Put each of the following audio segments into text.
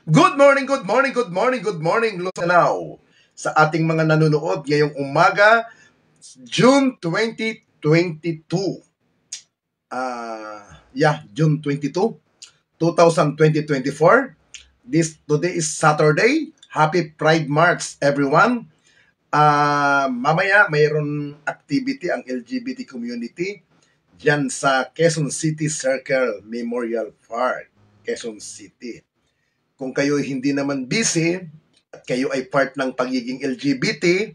Good morning, good morning, good morning, good morning, Now sa ating mga nanonood ngayong umaga, June 2022. June 22, 2024. Today is Saturday. Happy Pride March, everyone. Mamaya mayroon activity ang LGBT community dyan sa Quezon City Circle Memorial Park, Quezon City. Kung kayo hindi naman busy at kayo ay part ng pagiging LGBT,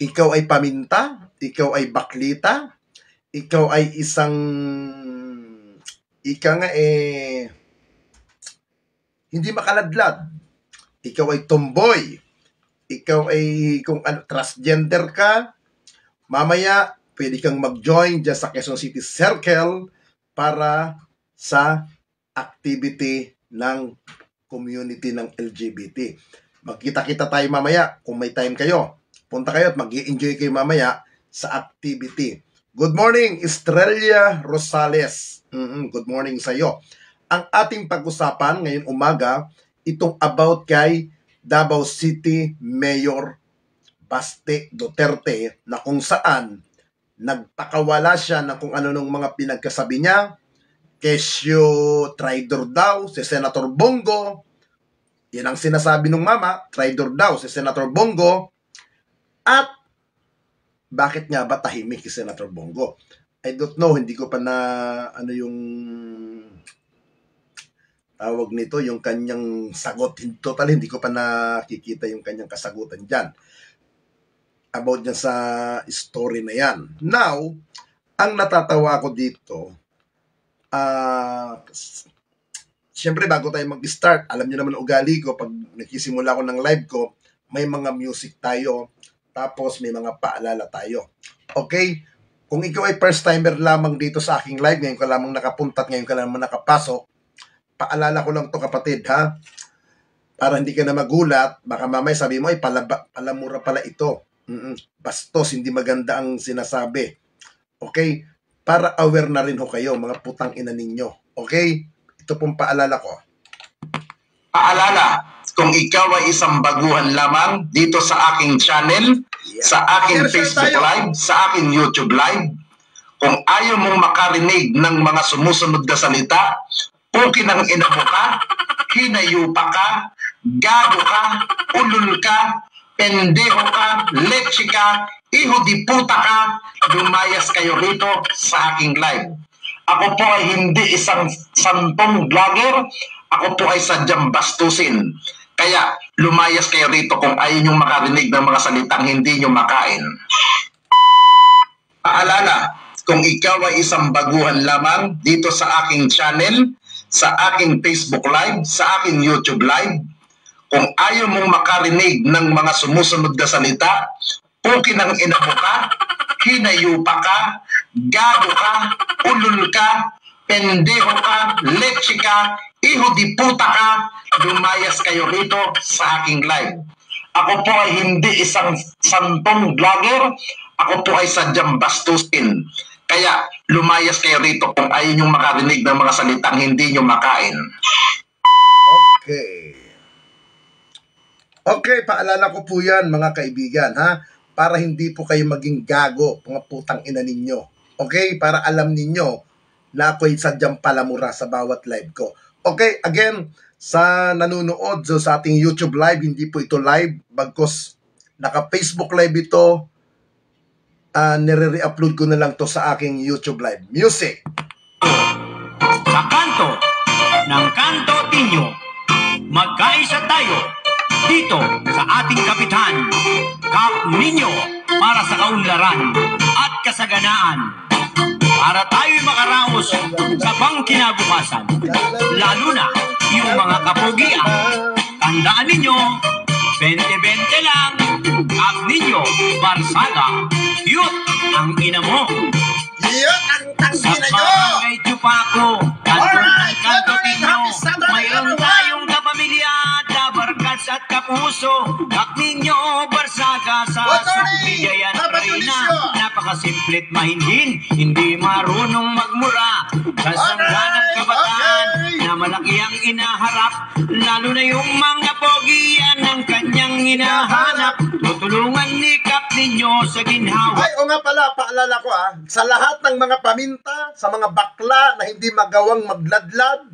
ikaw ay paminta, ikaw ay baklita, ikaw ay isang hindi makaladlad, ikaw ay tomboy, ikaw ay kung transgender ka, mamaya pwede kang mag-join dyan sa Quezon City Circle para sa activity ng community ng LGBT. Magkita-kita tayo mamaya kung may time kayo. Punta kayo at mag-i-enjoy kayo mamaya sa activity. Good morning, Estrella Rosales. Good morning sa iyo. Ang ating pag-usapan ngayong umaga, itong about kay Davao City Mayor Baste Duterte na kung saan nagpakawala siya ng kung ano nung mga pinagkasabi niya. Kesyo traidor daw si Senator Bongo. Yan ang sinasabi ng mama, traidor daw si Senator Bongo. At bakit nga ba tahimik si Senator Bongo? I don't know, hindi ko pa na yung tawag nito, yung kanyang sagot. Total, hindi ko pa nakikita yung kanyang kasagutan dyan. About dyan sa story na yan. Now, ang natatawa ko dito, siyempre bago tayo mag-start, alam niyo naman ugali ko, pag nagsisimula ko ng live ko, may mga music tayo, tapos may mga paalala tayo. Okay? Kung ikaw ay first timer lamang dito sa aking live, ngayon ka lamang nakapunta at ngayon ka lamang nakapasok, paalala ko lang to kapatid ha, para hindi ka na magulat, baka mamaya sabi mo, ay palamura pala ito. Bastos, hindi maganda ang sinasabi. Okay? Para aware na rin ho kayo, mga putang ina ninyo. Okay? Ito pong paalala ko. Paalala, kung ikaw ay isang baguhan lamang dito sa aking channel, sa aking Facebook Live, sa aking YouTube Live, kung ayaw mong makarinig ng mga sumusunod na salita, pukin ang ina mo ka, hinayupa ka, gago ka, ulul ka, pendeho ka, leche ka, iho di puta ka, lumayas kayo rito sa aking live. Ako po ay hindi isang santong vlogger, ako po ay sadyang bastusin. Kaya lumayas kayo rito kung ayaw nyo makarinig ng mga salitang hindi nyo makain. Paalala, kung ikaw ay isang baguhan lamang dito sa aking channel, sa aking Facebook Live, sa aking YouTube Live, kung ayaw mong makarinig ng mga sumusunod na salita, pukin ang ina mo ka, hinayupa ka, gago ka, ulul ka, pendeho ka, leche ka, iho di puta ka, lumayas kayo rito sa aking live. Ako po ay hindi isang santong vlogger, ako po ay sadyang bastusin. Kaya lumayas kayo rito kung ayaw nyo makarinig ng mga salitang hindi nyo makain. Okay, paalala ko po yan mga kaibigan ha, para hindi po kayo maging gago, mga putang ina ninyo. Okay, para alam ninyo na ako'y sadyang palamura sa bawat live ko. Okay, again, sa nanonood sa ating YouTube live, hindi po ito live, bagkos naka-Facebook live ito, nire-re-upload ko na lang to sa aking YouTube live. Music! Sa kanto ng Kanto Tinyo, magkaisa tayo dito sa ating kapitan, Kap Ninyo, para sa kaunlaran at kasaganaan, para tayo'y makaraos sa bang kinabukasan, lalo na yung mga kapugian. Tandaan ninyo, 20-20 lang, Kap Ninyo, Barsaga, cute ang ina mo. Yun ang tangina nyo! Sa barangay Chupaco, kanto ng Kanto Tinyo, mayroon tayong kapamilya, Dabarkas at Kapuso, Kap Ninyo, Barsaga, sa Subiyayan Reyna. Napakasimpli't mahinhin, hindi marunong magmura, sa sangganang kabataan na malaki ang inaharap, lalo na yung mga pogiyan ng kanyang hinahanap. Tutulungan ni Kap ninyo sa ginhawa. Ay, o nga pala, paalala ko sa lahat ng mga paminta, sa mga bakla na hindi magawang magladlad,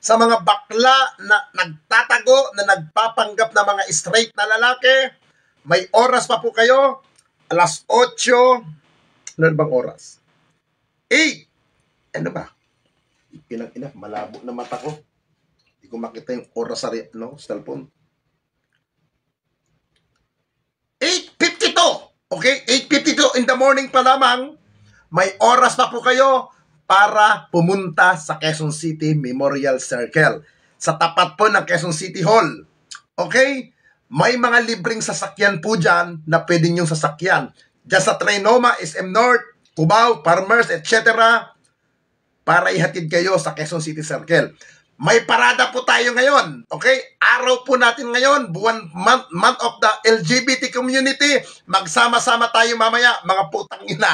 sa mga bakla na nagtatago, na nagpapanggap na mga straight na lalaki, may oras pa po kayo, alas 8, ano bang oras? 8, ano ba? Pinang ina, malabo na mata ko. Hindi ko makita yung oras sa cellphone. 8:52. Okay? 8:52 in the morning pa lamang. May oras pa po kayo para pumunta sa Quezon City Memorial Circle. Sa tapat po ng Quezon City Hall. Okay? May mga libreng sasakyan po dyan na pwede nyong sasakyan. Diyan sa Trinoma, SM North, Cubao, Farmers, etc. para ihatid kayo sa Quezon City Circle. May parada po tayo ngayon. Okay? Araw po natin ngayon. Month of the LGBT community. Magsama-sama tayo mamaya. Mga putang ina.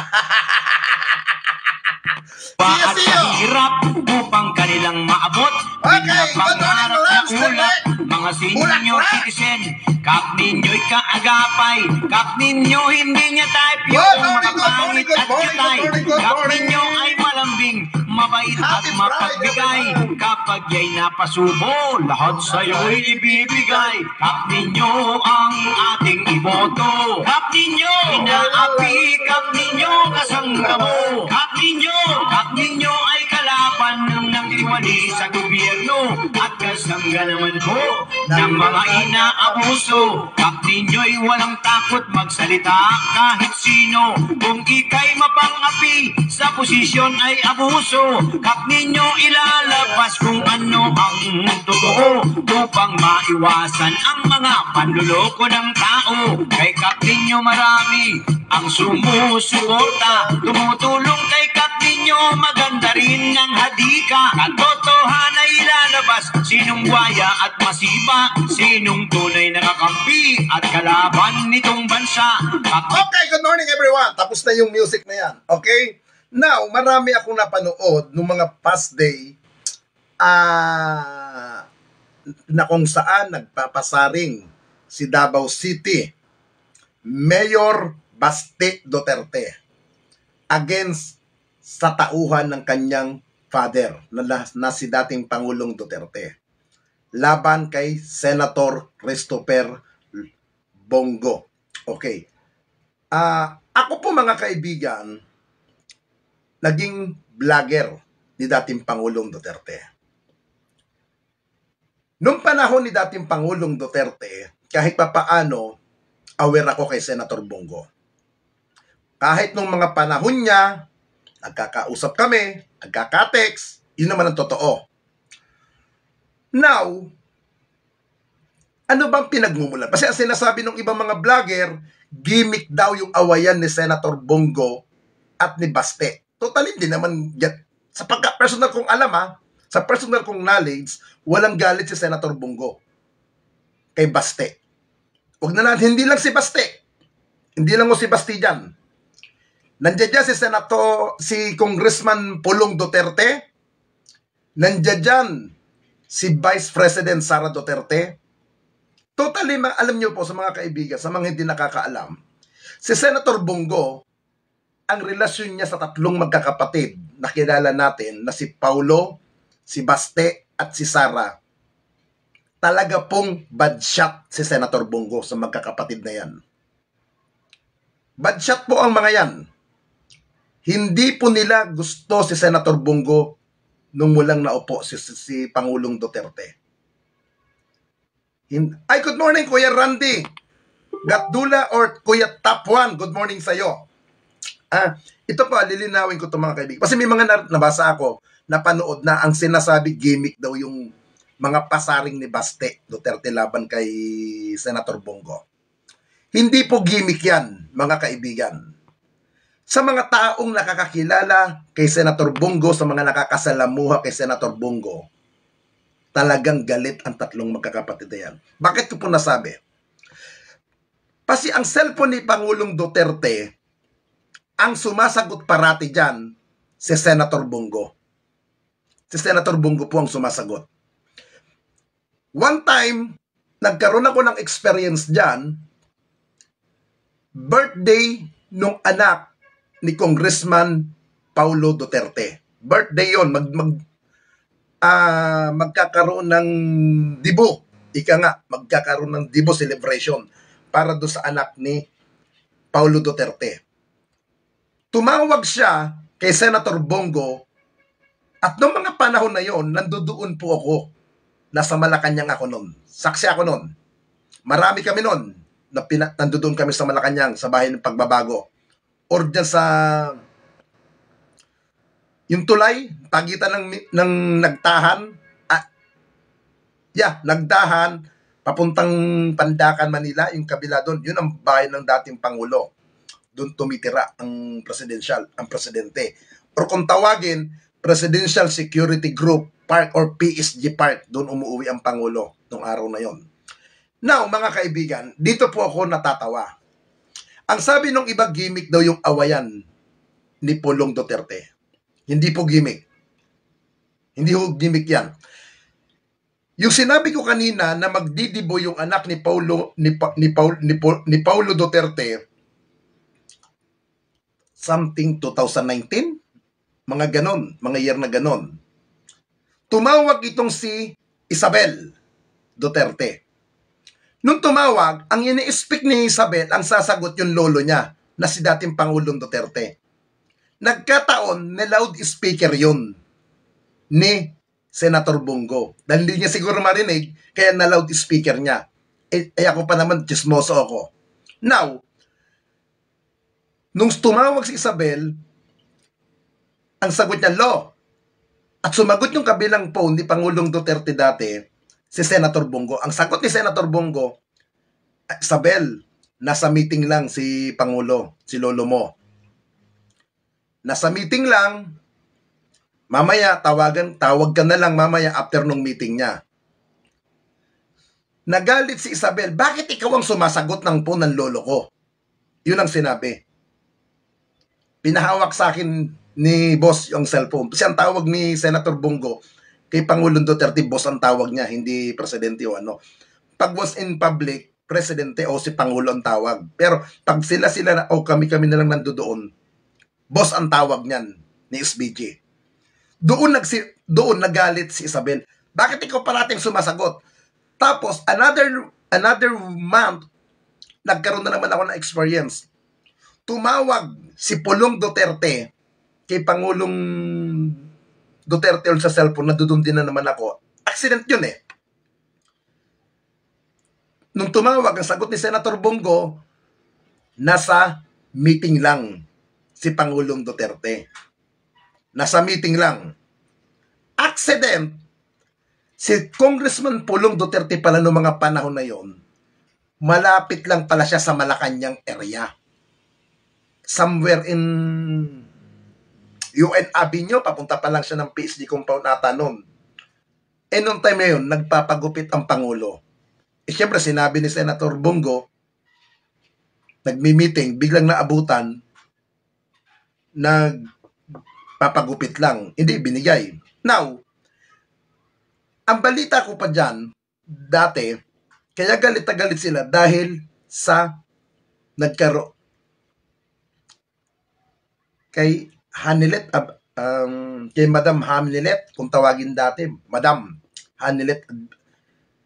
At hirap upang kanilang maabot. Okay, Pinapangarap na ulap, mga senior citizen. Kap ninyo'y kaagapay. Kap ninyo hindi niya type yung mga pangit at kitay. Kap ninyo ay malambing, mabait at mapagbigay. Kapag ya'y napasubo, lahat sa'yo'y ibibigay. Kap ninyo ang ating iboto. Kap ninyo, inaapi. Kap ninyo kasanggabo. Kap ninyo ay kalaban ng tiwali sa gobyerno at kasangga naman po ng mga inaabuso. Kap ninyo'y walang takot magsalita kahit sino. Kung ika'y mapangapi sa posisyon ay abuso. Kap ninyo ilalabas kung ano ang totoo upang maiwasan ang mga panluloko ng tao. Kay kap ninyo marami ang sumusuporta, tumutulong kay kap ninyo, maganda rin ang hadika. Katotohanan ay ilalabas, sinong buwaya at masiba, sinong tunay na kakampi at kalaban nitong bansa. Okay, good morning everyone. Tapos na yung music na yan. Okay? Now, marami akong napanood nung mga past day na kung saan nagpapasaring si Davao City Mayor Baste Duterte against sa tauhan ng kanyang father na si dating Pangulong Duterte laban kay Senator Christopher Bongo. Okay. Ako po mga kaibigan, naging vlogger ni dating Pangulong Duterte. Nung panahon ni dating Pangulong Duterte, kahit papaano, aware ako kay Senator Bongo. Kahit nung mga panahon niya, nagkakausap kami, nagkaka-text, yun naman ang totoo. Now, ano bang pinagmumulan? Kasi ang sinasabi ng ibang mga vlogger, gimmick daw yung awayan ni Senator Bongo at ni Baste. Totally, hindi naman yan. Sa pagka-personal kong alam sa personal kong knowledge, walang galit si Senator Bongo kay Baste. Huwag na natin, hindi lang si Baste. Hindi lang si Baste dyan. Nandiyan dyan si Congressman Pulong Duterte. Nandiyan dyan si Vice President Sara Duterte. Totally, alam nyo po sa mga kaibigan, sa mga hindi nakakaalam, si Senator Bongo, ang relasyon niya sa tatlong magkakapatid na kilala natin na si Paulo, si Baste at si Sara, talaga pong bad shot si Senator Bongo sa magkakapatid na yan. Bad shot po ang mga yan. Hindi po nila gusto si Senator Bongo nung mulang naupo si Pangulong Duterte. Ay, good morning, Kuya Randy. Gatdula or Kuya Top 1, good morning sa'yo. Ito po, lilinawin ko ito mga kaibigan. Kasi may mga nabasa ako, napanood na ang sinasabi gimmick daw yung mga pasaring ni Baste Duterte laban kay Senator Bongo. Hindi po gimmick yan, mga kaibigan. Sa mga taong nakakakilala kay Senator Bongo, sa mga nakakasalamuha kay Senator Bongo, talagang galit ang tatlong magkakapatid na yan. Bakit ko po nasabi? Kasi ang cellphone ni Pangulong Duterte, ang sumasagot parati dyan, si Senator Bongo. Si Senator Bongo po ang sumasagot. One time, nagkaroon ako ng experience dyan, birthday nung anak ni Congressman Paulo Duterte. Birthday yon, magkakaroon ng dibo. Ika nga, magkakaroon ng dibo celebration para do sa anak ni Paulo Duterte. Tumawag siya kay Senator Bongo at noong mga panahon na yon, nandoon po ako. Nasa Malacanang ako noon. Saksi ako noon. Marami kami noon na nandoon kami sa Malacanang sa bahay ng pagbabago. Or dyan sa yung tulay, pagitan ng nagtahan. Nagdahan, papuntang Pandacan, Manila, yung kabila doon. Yun ang bahay ng dating Pangulo. Doon tumitira ang presidente. Or kung tawagin, Presidential Security Group Park or PSG Park, doon umuwi ang Pangulo nung araw na yon. Now, mga kaibigan, dito po ako natatawa. Ang sabi nung iba, gimmick daw yung awayan ni Pulong Duterte. Hindi po gimmick. Hindi po gimmick yan. Yung sinabi ko kanina na magdidibo yung anak ni Paulo Duterte, something 2019, mga ganon, mga year na ganon. Tumawag itong si Isabel Duterte. Nung tumawag, ang ini-speak ni Isabel, ang sasagot yung lolo niya, na si dating Pangulong Duterte. Nagkataon na loudspeaker yun ni Senator Bongo. Dahil hindi niya siguro marinig, kaya na loudspeaker niya. Ako pa naman, chismoso ako. Now, nung tumawag si Isabel, ang sagot niya, lo. At sumagot yung kabilang phone ni Pangulong Duterte dati, si Senator Bongo. Ang sagot ni Senator Bongo, Isabel, nasa meeting lang si Pangulo, si lolo mo. Nasa meeting lang, mamaya tawag ka na lang mamaya after nung meeting niya. Nagalit si Isabel, bakit ikaw ang sumasagot ng phone ng lolo ko? Yun ang sinabi. Pinahawak sa akin ni boss yung cellphone. Kasi ang tawag ni Senator Bongo kay Pangulong Duterte, boss ang tawag niya, hindi presidente o ano. Pag was in public, presidente o si Pangulo ang tawag. Pero pag sila o kami na lang nandoon, boss ang tawag niyan ni SBG. Doon nagalit si Isabel. Bakit ikaw parating sumasagot? Tapos another month, nagkaroon na naman ako ng experience. Tumawag si Pulong Duterte kay Pangulong Duterte sa cellphone, nadudun din na naman ako. Accident yun eh. Nung tumawag, ang sagot ni Senator Bongo, nasa meeting lang si Pangulong Duterte. Nasa meeting lang. Accident, si Congressman Pulong Duterte pala noong mga panahon na yon, malapit lang pala siya sa Malacanang area. Somewhere in UN Avenue, papunta pa lang siya ng PSD compound ata noon. Noong time na yun, nagpapagupit ang Pangulo. Siyempre, sinabi ni Senator Bongo, nagmi-meeting, biglang naabutan, nagpapagupit lang. Hindi, binigay. Now, ang balita ko pa dyan, dati, kaya galit na galit sila dahil sa nagkaroon kay Hanilet, kay Madam Hanilet, kung tawagin dati, Madam Hanilet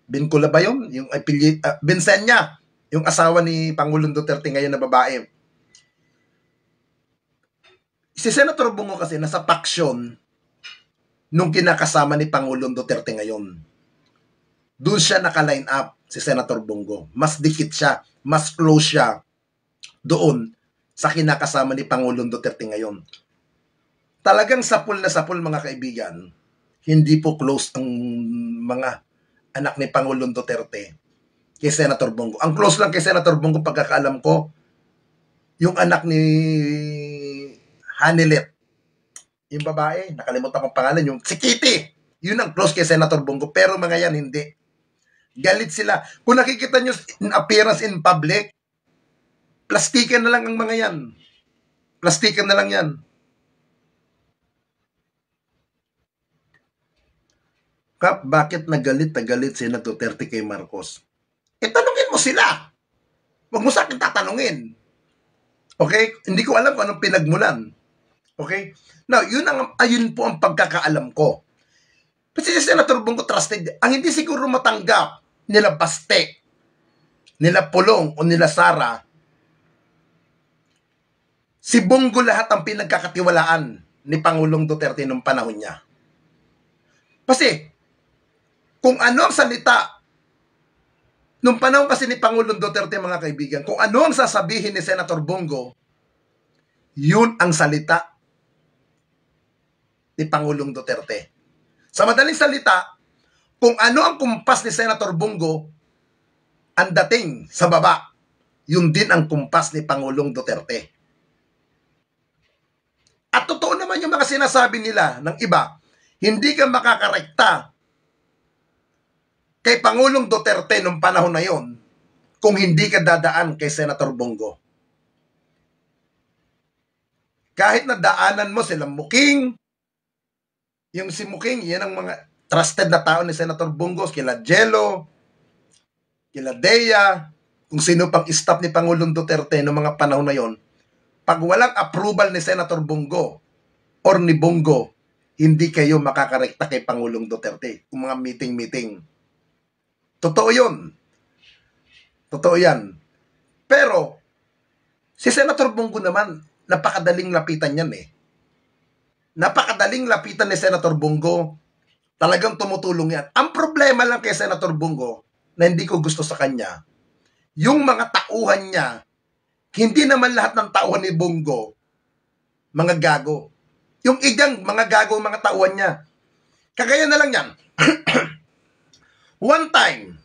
Bincula ba yun? Yung Vincenya, yung asawa ni Pangulong Duterte ngayon na babae. Si Senator Bongo kasi nasa paksyon nung kinakasama ni Pangulong Duterte ngayon. Doon siya naka-line up, si Senator Bongo. Mas dikit siya, mas close siya doon sa kinakasama ni Pangulong Duterte ngayon. Talagang sapul na sapul, mga kaibigan. Hindi po close ang mga anak ni Pangulong Duterte kay Senator Bongo. Ang close lang kay Senator Bongo, pagkakaalam ko, yung anak ni Hanilet, yung babae, nakalimutan kong pangalan, yung si Kitty. Yun ang close kay Senator Bongo. Pero mga yan, hindi. Galit sila. Kung nakikita nyo in appearance in public, plastikan na lang ang mga yan. Plastikan na lang yan. Kap, bakit nagalit si Duterte kay Marcos? Tanungin mo sila. Huwag mo sa akin tatanungin. Okay? Hindi ko alam kung anong pinagmulan. Okay? Now, ayun po ang pagkakaalam ko. Kasi si Senator Bongo trusted. Ang hindi siguro matanggap nila Baste, nila Pulong o nila Sara, si Bongo lahat ang pinagkakatiwalaan ni Pangulong Duterte nung panahon niya. Kasi, kung ano ang salita, nung panahon kasi ni Pangulong Duterte, mga kaibigan, kung ano ang sasabihin ni Senator Bongo, yun ang salita ni Pangulong Duterte. Sa madaling salita, kung ano ang kumpas ni Senator Bongo, ang dating sa baba, yun din ang kumpas ni Pangulong Duterte. At totoo naman yung mga sinasabi nila ng iba, hindi ka makakarekta kay Pangulong Duterte nung panahon na yon kung hindi ka dadaan kay Senator Bongo. Kahit na daanan mo silang Muking, yung si Muking, yan ang mga trusted na tao ni Senator Bongo, kila Jello, kila Dea, kung sino pang staff ni Pangulong Duterte noong mga panahon na yon, pag walang approval ni Senator Bongo or ni Bongo, hindi kayo makakarekta kay Pangulong Duterte. Kung mga meeting-meeting. Totoo yun. Totoo yan. Pero, si Senator Bongo naman, napakadaling lapitan yan eh. Napakadaling lapitan ni Senator Bongo. Talagang tumutulong yan. Ang problema lang kay Senator Bongo, na hindi ko gusto sa kanya, yung mga tauhan niya, hindi naman lahat ng tauhan ni Bongo, mga gago. Yung igang mga gago, mga tauhan niya. Kagaya na lang yan. One time,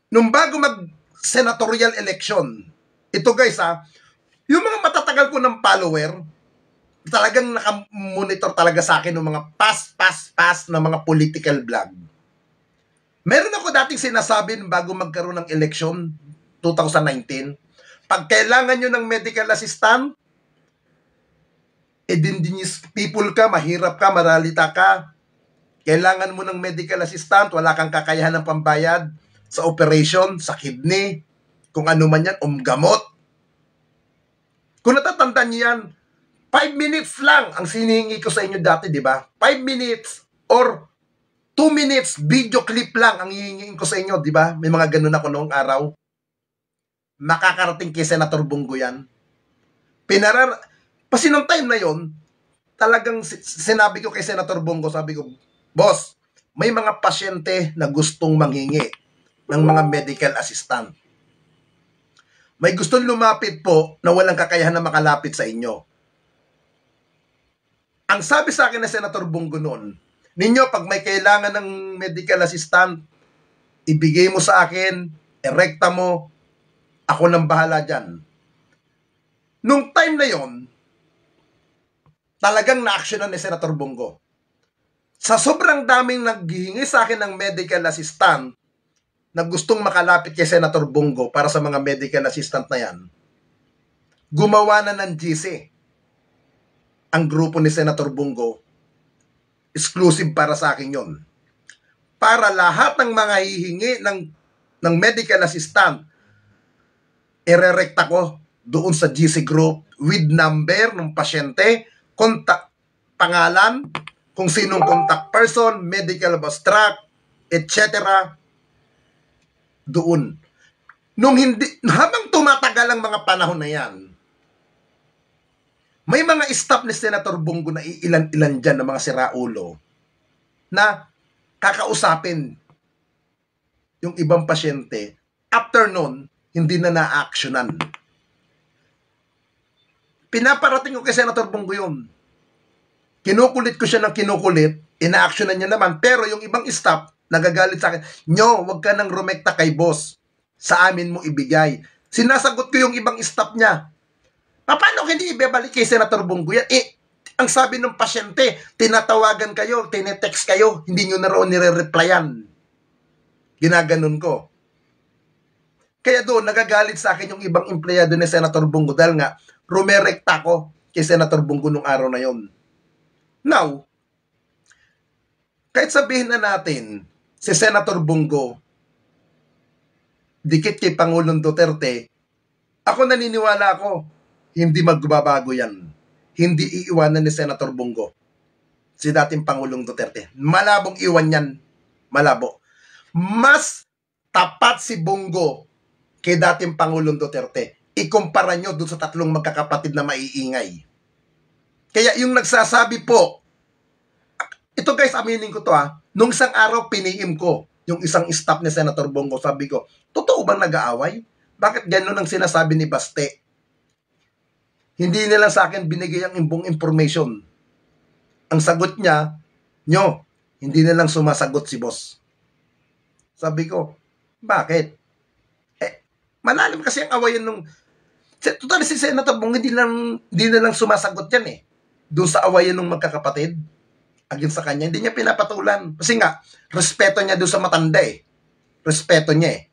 nung bago mag-senatorial election, ito guys yung mga matatagal ko ng follower, talagang nakamonitor talaga sa akin ng mga past na mga political vlog. Meron ako dating sinasabi bago magkaroon ng election, 2019, pag kailangan nyo ng medical assistant, indigenous people ka, mahirap ka, maralita ka, kailangan mo ng medical assistant, wala kang kakayahan ng pambayad sa operation, sa kidney, kung ano man yan, gamot. Kung natatandaan niyo yan, 5 minutes lang ang sinihingi ko sa inyo dati, di ba? 5 minutes or 2 minutes video clip lang ang hihingin ko sa inyo, di ba? May mga ganun ako noong araw. Makakarating kay Senator Bongo yan. Kasi nung time na yon, talagang sinabi ko kay Senator Bongo, sabi ko, boss, may mga pasyente na gustong manghingi ng mga medical assistant. May gustong lumapit po na walang kakayahan na makalapit sa inyo. Ang sabi sa akin ni Senator Bongo noon, ninyo, pag may kailangan ng medical assistant, ibigay mo sa akin, erekta mo, ako nang bahala dyan. Nung time na yon, talagang na-actionan ni Senator Bongo. Sa sobrang daming naghihingi sa akin ng medical assistant na gustong makalapit kay Senator Bongo para sa mga medical assistant na yan, gumawa na ng GC ang grupo ni Senator Bongo. Exclusive para sa akin yon. Para lahat ng mga hihingi ng medical assistant, irerekta ko doon sa GC group with number ng pasyente, contact, pangalan, kung sinong contact person, medical abstract, etc. Doon. Habang tumatagal ang mga panahon na yan, may mga staff ni Senator Bongo na ilan-ilan dyan ng mga siraulo na kakausapin yung ibang pasyente. After nun, hindi na na-actionan. Pinaparating ko kay Senator Bongo yun. Kinukulit ko siya ng kinukulit, ina-actionan niya naman, pero yung ibang staff, nagagalit sa akin, nyo, wag ka nang rumekta kay boss. Sa amin mo ibigay. Sinasagot ko yung ibang staff niya. Paano hindi ibabalik kay Senator Bongo yan? Ang sabi ng pasyente, tinatawagan kayo, tinetext kayo, hindi nyo na roon nire-replyan. Ginaganon ko. Kaya doon, nagagalit sa akin yung ibang empleyado ni Senator Bongo dahil nga, rumerekta ko kay Senator Bongo nung araw na yon. Now, Kahit sabihin na natin, si Senator Bongo, dikit kay Pangulong Duterte, ako naniniwala ako, hindi magbabago yan. Hindi iiwanan ni Senator Bongo si dating Pangulong Duterte. Malabong iwan yan. Malabo. Mas tapat si Bongo kay dating Pangulong Duterte. Ikumpara nyo doon sa tatlong magkakapatid na maiingay. Kaya yung nagsasabi po, ito guys, aminin ko to nung isang araw piniim ko yung isang staff ni Senator Bongo, sabi ko, totoo bang nag-aaway? Bakit gano'n ang sinasabi ni Baste? Hindi nila sa akin binigay ang imbong information. Ang sagot niya, hindi nilang sumasagot si boss. Sabi ko, bakit? Malalim kasi ang awayan nung... Total si Senator Bongo, hindi nilang sumasagot yan doon sa awayan ng magkakapatid. Against sa kanya, hindi niya pinapatulan. Kasi nga, respeto niya doon sa matanda Respeto niya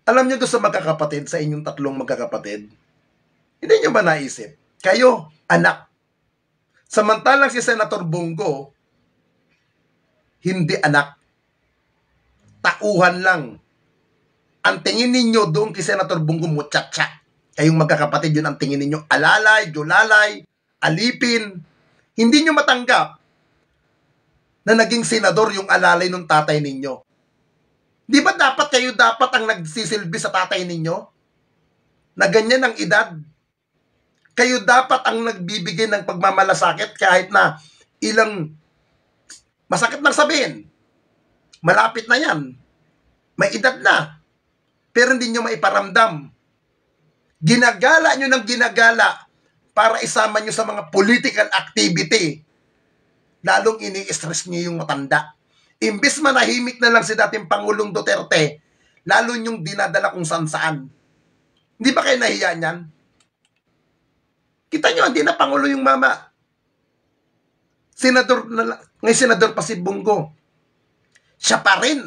Alam niyo doon sa magkakapatid, sa inyong tatlong magkakapatid, hindi niyo ba naisip? Kayo, anak. Samantalang si Senator Bongo, hindi anak. Tauhan lang. Ang tingin ninyo doon kay Senator Bongo, muchacha. Kayong magkakapatid, yun ang tingin ninyo. Alalay, julalay, alipin. Hindi nyo matanggap na naging senador yung alalay ng tatay ninyo. Di ba kayo dapat ang nagsisilbi sa tatay ninyo? Na ganyan ang edad. Kayo dapat ang nagbibigay ng pagmamalasakit kahit na ilang masakit nang sabihin. Malapit na yan. May edad na. Pero hindi nyo maiparamdam. Ginagala nyo ng ginagala para isama nyo sa mga political activity. Lalong ini-stress nyo yung matanda. Imbis manahimik na lang si dating Pangulong Duterte, lalo nyong dinadala kung saan-saan. Hindi ba kayo nahiya niyan? Kita nyo, hindi na Pangulo yung mama. Senador na lang. Ngayon senador pa si Bongo. Siya pa rin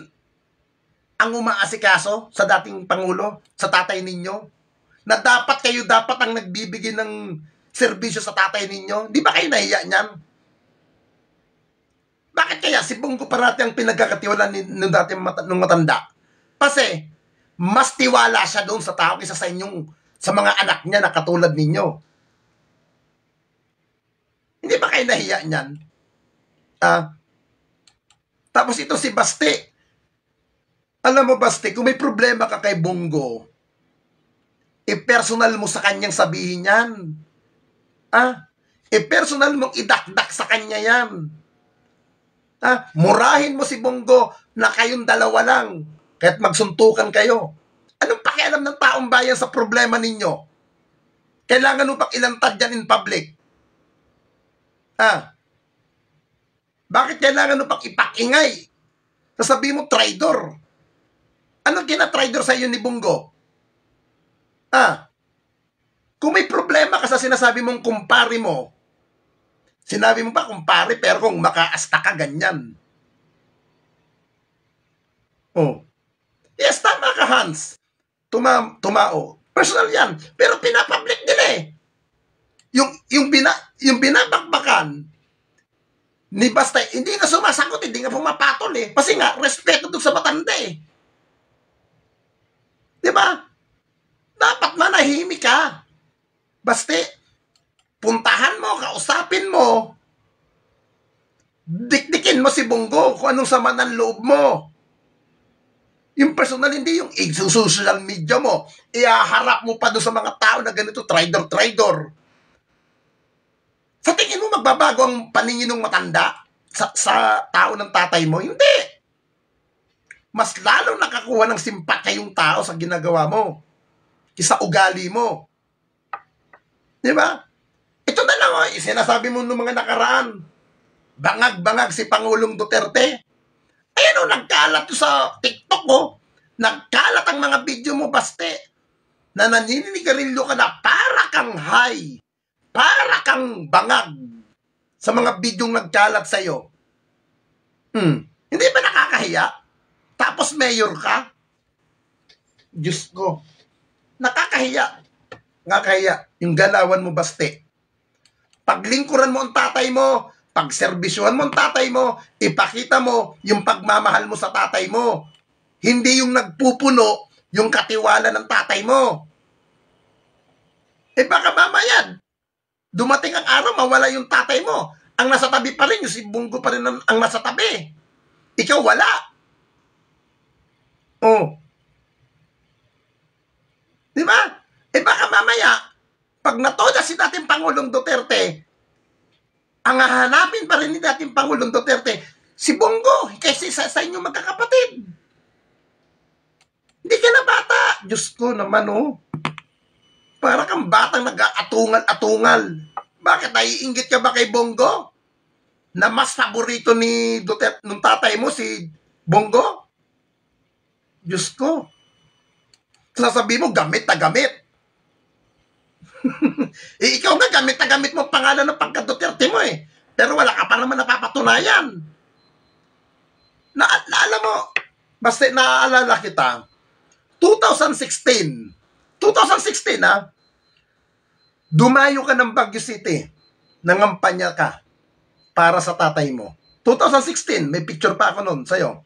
ang umaasikaso sa dating Pangulo, sa tatay ninyo, na kayo dapat ang nagbibigay ng serbisyo sa tatay ninyo. Di ba kayo nahiya niyan? Bakit kaya si Bongo parati ang pinagkakatiwalaan ng dating matanda? Kasi mas tiwala siya doon sa tao kaysa sa mga anak niya na katulad ninyo. Hindi ba kayo nahiya niyan? Tapos ito si Baste. Alam mo Baste, kung may problema ka kay Bongo, i-personal mo sa kanyang sabihin yan. I-personal mong idakdak sa kanya yan. Murahin mo si Bongo na kayong dalawa lang. Kahit magsuntukan kayo. Anong pakialam ng taong bayan sa problema ninyo? Kailangan mo pang ilantad yan in public. Bakit kailangan mo pang ipakingay? Sasabihin mo, traidor. Anong kina-traidor sa iyo ni Bongo? Kung may problema ka sa sinasabi mong kumpare mo, sinabi mo pa kumpare, pero kung makaasta ka, ganyan. Yes, tama ka, Hans. Tumao. Personal yan. Pero pinapublic din Yung binabakbakan ni Basta, hindi nga sumasagot, hindi nga pumapatol Kasi nga, respeto doon sa matanda Diba? Dapat manahimik ka. Basta, puntahan mo, kausapin mo, dikdikin mo si Bongo kung anong sama ng loob mo. Yung personal, hindi yung social media mo. Iaharap mo pa doon sa mga tao na ganito, traidor. Sa tingin mo, magbabago ang paningin ng matanda sa tao ng tatay mo? Hindi. Mas lalo nakakuha ng simpatya yung tao sa ginagawa mo. Sa ugali mo. Di ba? Ito na lang, sinasabi mo ng mga nakaraan. Bangag-bangag si Pangulong Duterte. Ayan nagkalat sa TikTok Nagkalat ang mga video mo, Baste. Na naninigarilyo ka na para kang high. Para kang bangag. Sa mga bidyong nagkalat sa'yo. Hindi ba nakakahiya? Tapos mayor ka? Diyos ko. Nakakahiya. Yung galawan mo, Baste. Paglingkuran mo ang tatay mo, pagserbisyuhan mo ang tatay mo, ipakita mo yung pagmamahal mo sa tatay mo. Hindi yung nagpupuno yung katiwala ng tatay mo. Baka mamaya, dumating ang araw, mawala yung tatay mo. Ang nasa tabi pa rin, yung si Bongo pa rin ang nasa tabi. Ikaw wala. Oh. Di ba? Baka mamaya, pag natoda si dating Pangulong Duterte, ang hahanapin pa rin ni dating Pangulong Duterte, si Bongo, kasi sa inyo magkakapatid. Hindi ka na bata. Diyos ko naman, oh. Para kang batang nag-aatungal-atungal. Bakit? Naiinggit ka ba kay Bongo? Na mas paborito ni Duterte, nung tatay mo, si Bongo? Diyos ko. Sasabihin mo, gamit na gamit. Ikaw nga, gamit na gamit mo pangalan ng pagka-Duterte mo eh. Pero wala ka pa naman napapatunayan. Alam mo, basta naaalala kita, 2016 ha, dumayo ka ng Baguio City, nangampanya ka para sa tatay mo. 2016, may picture pa ako noon sa'yo.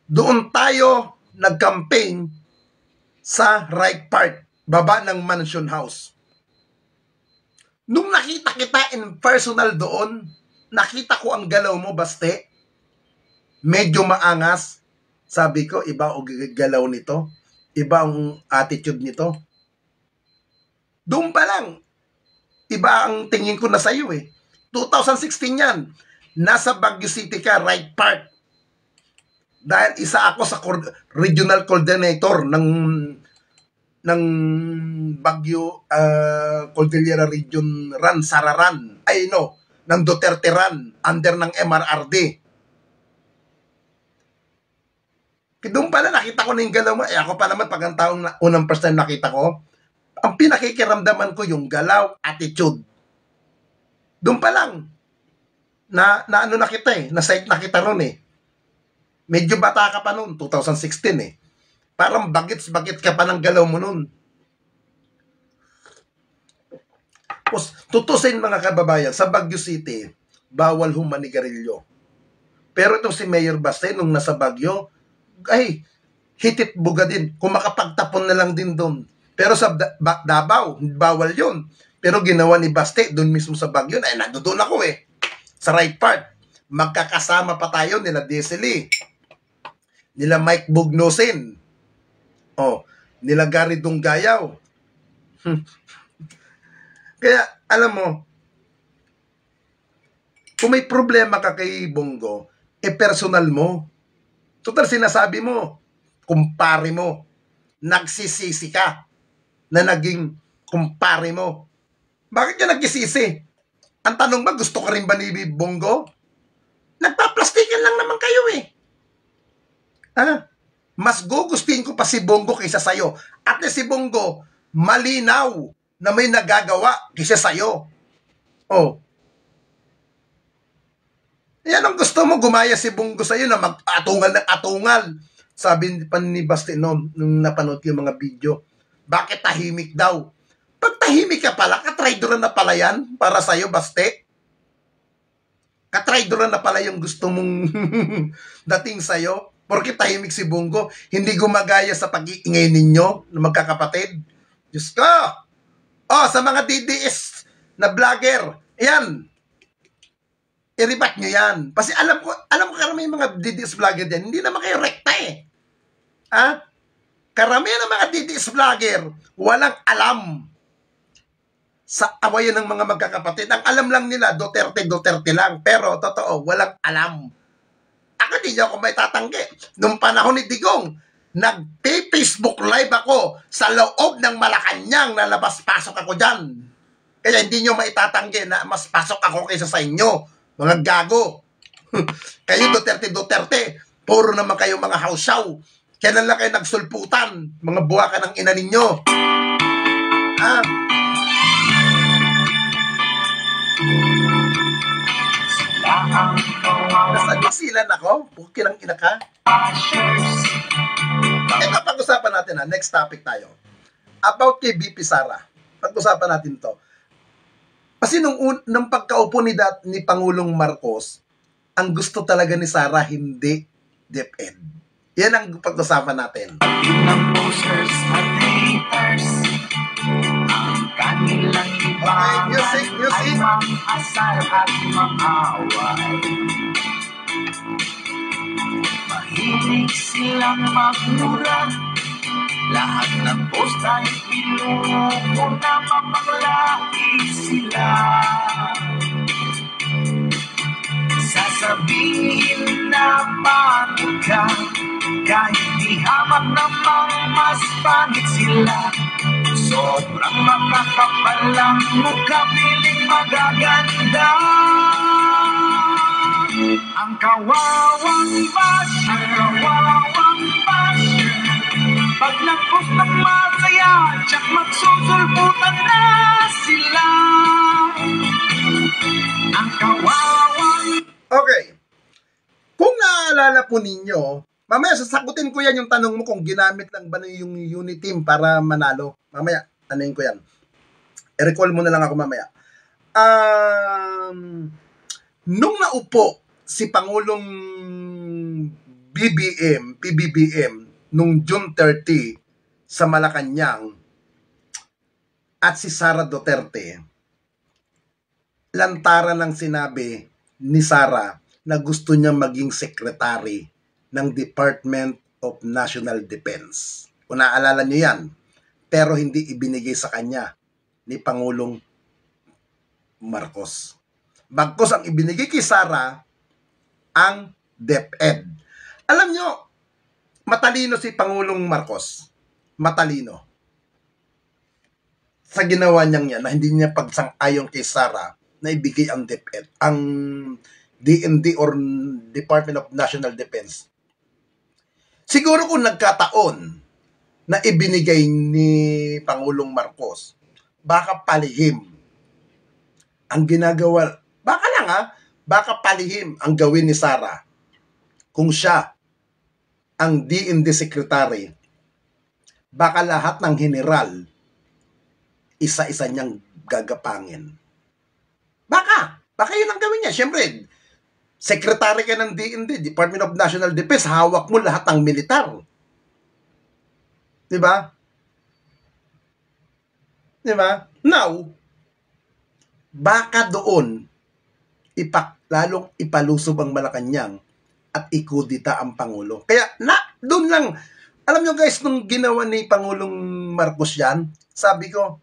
Doon tayo nag-campaign sa Right Park, baba ng Mansion House. Nung nakita kita in personal doon, nakita ko ang galaw mo, Baste. Medyo maangas. Sabi ko, iba ang galaw nito. Iba ang attitude nito. Doon pa lang, iba ang tingin ko na sa'yo eh. 2016 yan. Nasa Baguio City ka, Right Park. Dahil isa ako sa regional coordinator ng Baguio Cordillera Region Run, Sararan. Ng Duterte Run, under ng MRRD. Doon pala nakita ko na yung galaw mo. Ako pa naman, pag ang taong unang first time nakita ko, ang pinakikiramdaman ko yung galaw, attitude. Doon pa lang, na ano na kita eh, na-sight na kita ron eh. Medyo bata ka pa noon, 2016 eh. Parang bagits-bagit ka pa ng galaw mo noon. Tutusin mga kababayan, sa Baguio City, bawal humanigarilyo. Pero itong si Mayor Baste, nung nasa Baguio, ay, hitit buga din. Kung makapagtapon na lang din doon. Pero sa Davao, bawal yun. Pero ginawa ni Baste, doon mismo sa Baguio, ay nandoon ako eh. Sa Right Park. Magkakasama pa tayo nila Desili, nila Mike Bugnosin, nila Gary Dunggayaw. Kaya, alam mo, kung may problema ka kay Bongo, personal mo. Total, sinasabi mo, kumpare mo, nagsisisi ka na naging kumpare mo. Bakit ka nagsisisi? Ang tanong ba, gusto ka rin ba ni Bongo? Nagpaplastikan lang naman kayo eh. Mas gugustin ko pa si Bongo kaysa sayo. At na si Bongo, malinaw na may nagagawa kaysa sayo. Yan ang gusto mo, gumaya si Bongo sa'yo na mag-atungal ng atungal. Sabi pa ni Baste nung napanood ko yung mga video, bakit tahimik daw? Pag tahimik ka pala, katraidoran na pala yan para sa'yo, Baste. Katraidoran na pala yung gusto mong dating sa'yo. Porque tahimik si Bongo, hindi gumagaya sa pag-iingay ninyo na magkakapatid. Diyos ko! Sa mga DDS na vlogger, yan, i-rebat nyo yan. Kasi alam ko karamihan mga DDS vlogger dyan, hindi naman kayo rekta eh. Karamihan ng mga DDS vlogger, walang alam sa awayan ng mga magkakapatid. Ang alam lang nila, Duterte lang. Pero, totoo, walang alam. Ako di nyo ako may tatanggi. Nung panahon ni Digong, nag-Facebook live ako sa loob ng Malacanang na labas-pasok ako dyan. Kaya hindi nyo maitatanggi na mas pasok ako kaysa sa inyo. Mga gago. Kayo Duterte, puro naman kayo mga hausaw. Kailan lang kayo nagsulputan, mga buwaka ng ina ninyo. Nasilan ako? Pukilang ina ka? Ito, pag-usapan natin next topic tayo. About kay BP Sara. Pag-usapan natin to. Kasi nung pagkaupo ni Pangulong Marcos, ang gusto talaga ni Sara hindi DepEd. Yan ang pag-usapan natin. Ng posters at haters, ang kanilang ibangan music. ay mang-asar at mang-away. Mahilig silang magmura, lahat ng post ay pinuko na mapaglaki sila. Sasabihin na pangit ka, kahit di hamak namang mas pangit sila. Sobrang makakapal ang mukha, piling magaganda. Ang kawawang basher, pag nag-post ng masaya, tsak magsusulputan na sila. Ang kawawang... Okay. Kung naalala po ninyo, mamaya sasagutin ko yan yung tanong mo kung ginamit lang ba yung unit team para manalo. Mamaya, anuin ko yan. I-recall mo na lang ako mamaya. Nung naupo si Pangulong PBBM, nung June 30 sa Malacanang at si Sara Duterte, lantaran ng sinabi ni Sara na gusto niya maging secretary ng Department of National Defense. Kung naaalala niyo yan, pero hindi ibinigay sa kanya ni Pangulong Marcos. Bagkus ang ibinigay kay Sara ang DepEd. Alam niyo, matalino si Pangulong Marcos. Matalino. Sa ginawa niya na hindi niya pagsang-ayon kay Sara na ibigay ang DepEd, ang DND or Department of National Defense. Siguro kung nagkataon na ibinigay ni Pangulong Marcos, baka palihim ang ginagawa. Baka lang baka palihim ang gawin ni Sara kung siya ang DND Secretary. Baka lahat ng general isa-isa niyang gagapangin. Baka yun ang gawin niya. Siyempre, secretary ka ng DND, Department of National Defense, hawak mo lahat ng militar. Diba? Diba? Now, baka doon, lalong ipalusob ang Malacanang at ikudita ang Pangulo. Kaya, doon lang, alam nyo guys, nung ginawa ni Pangulong Marcos yan, sabi ko,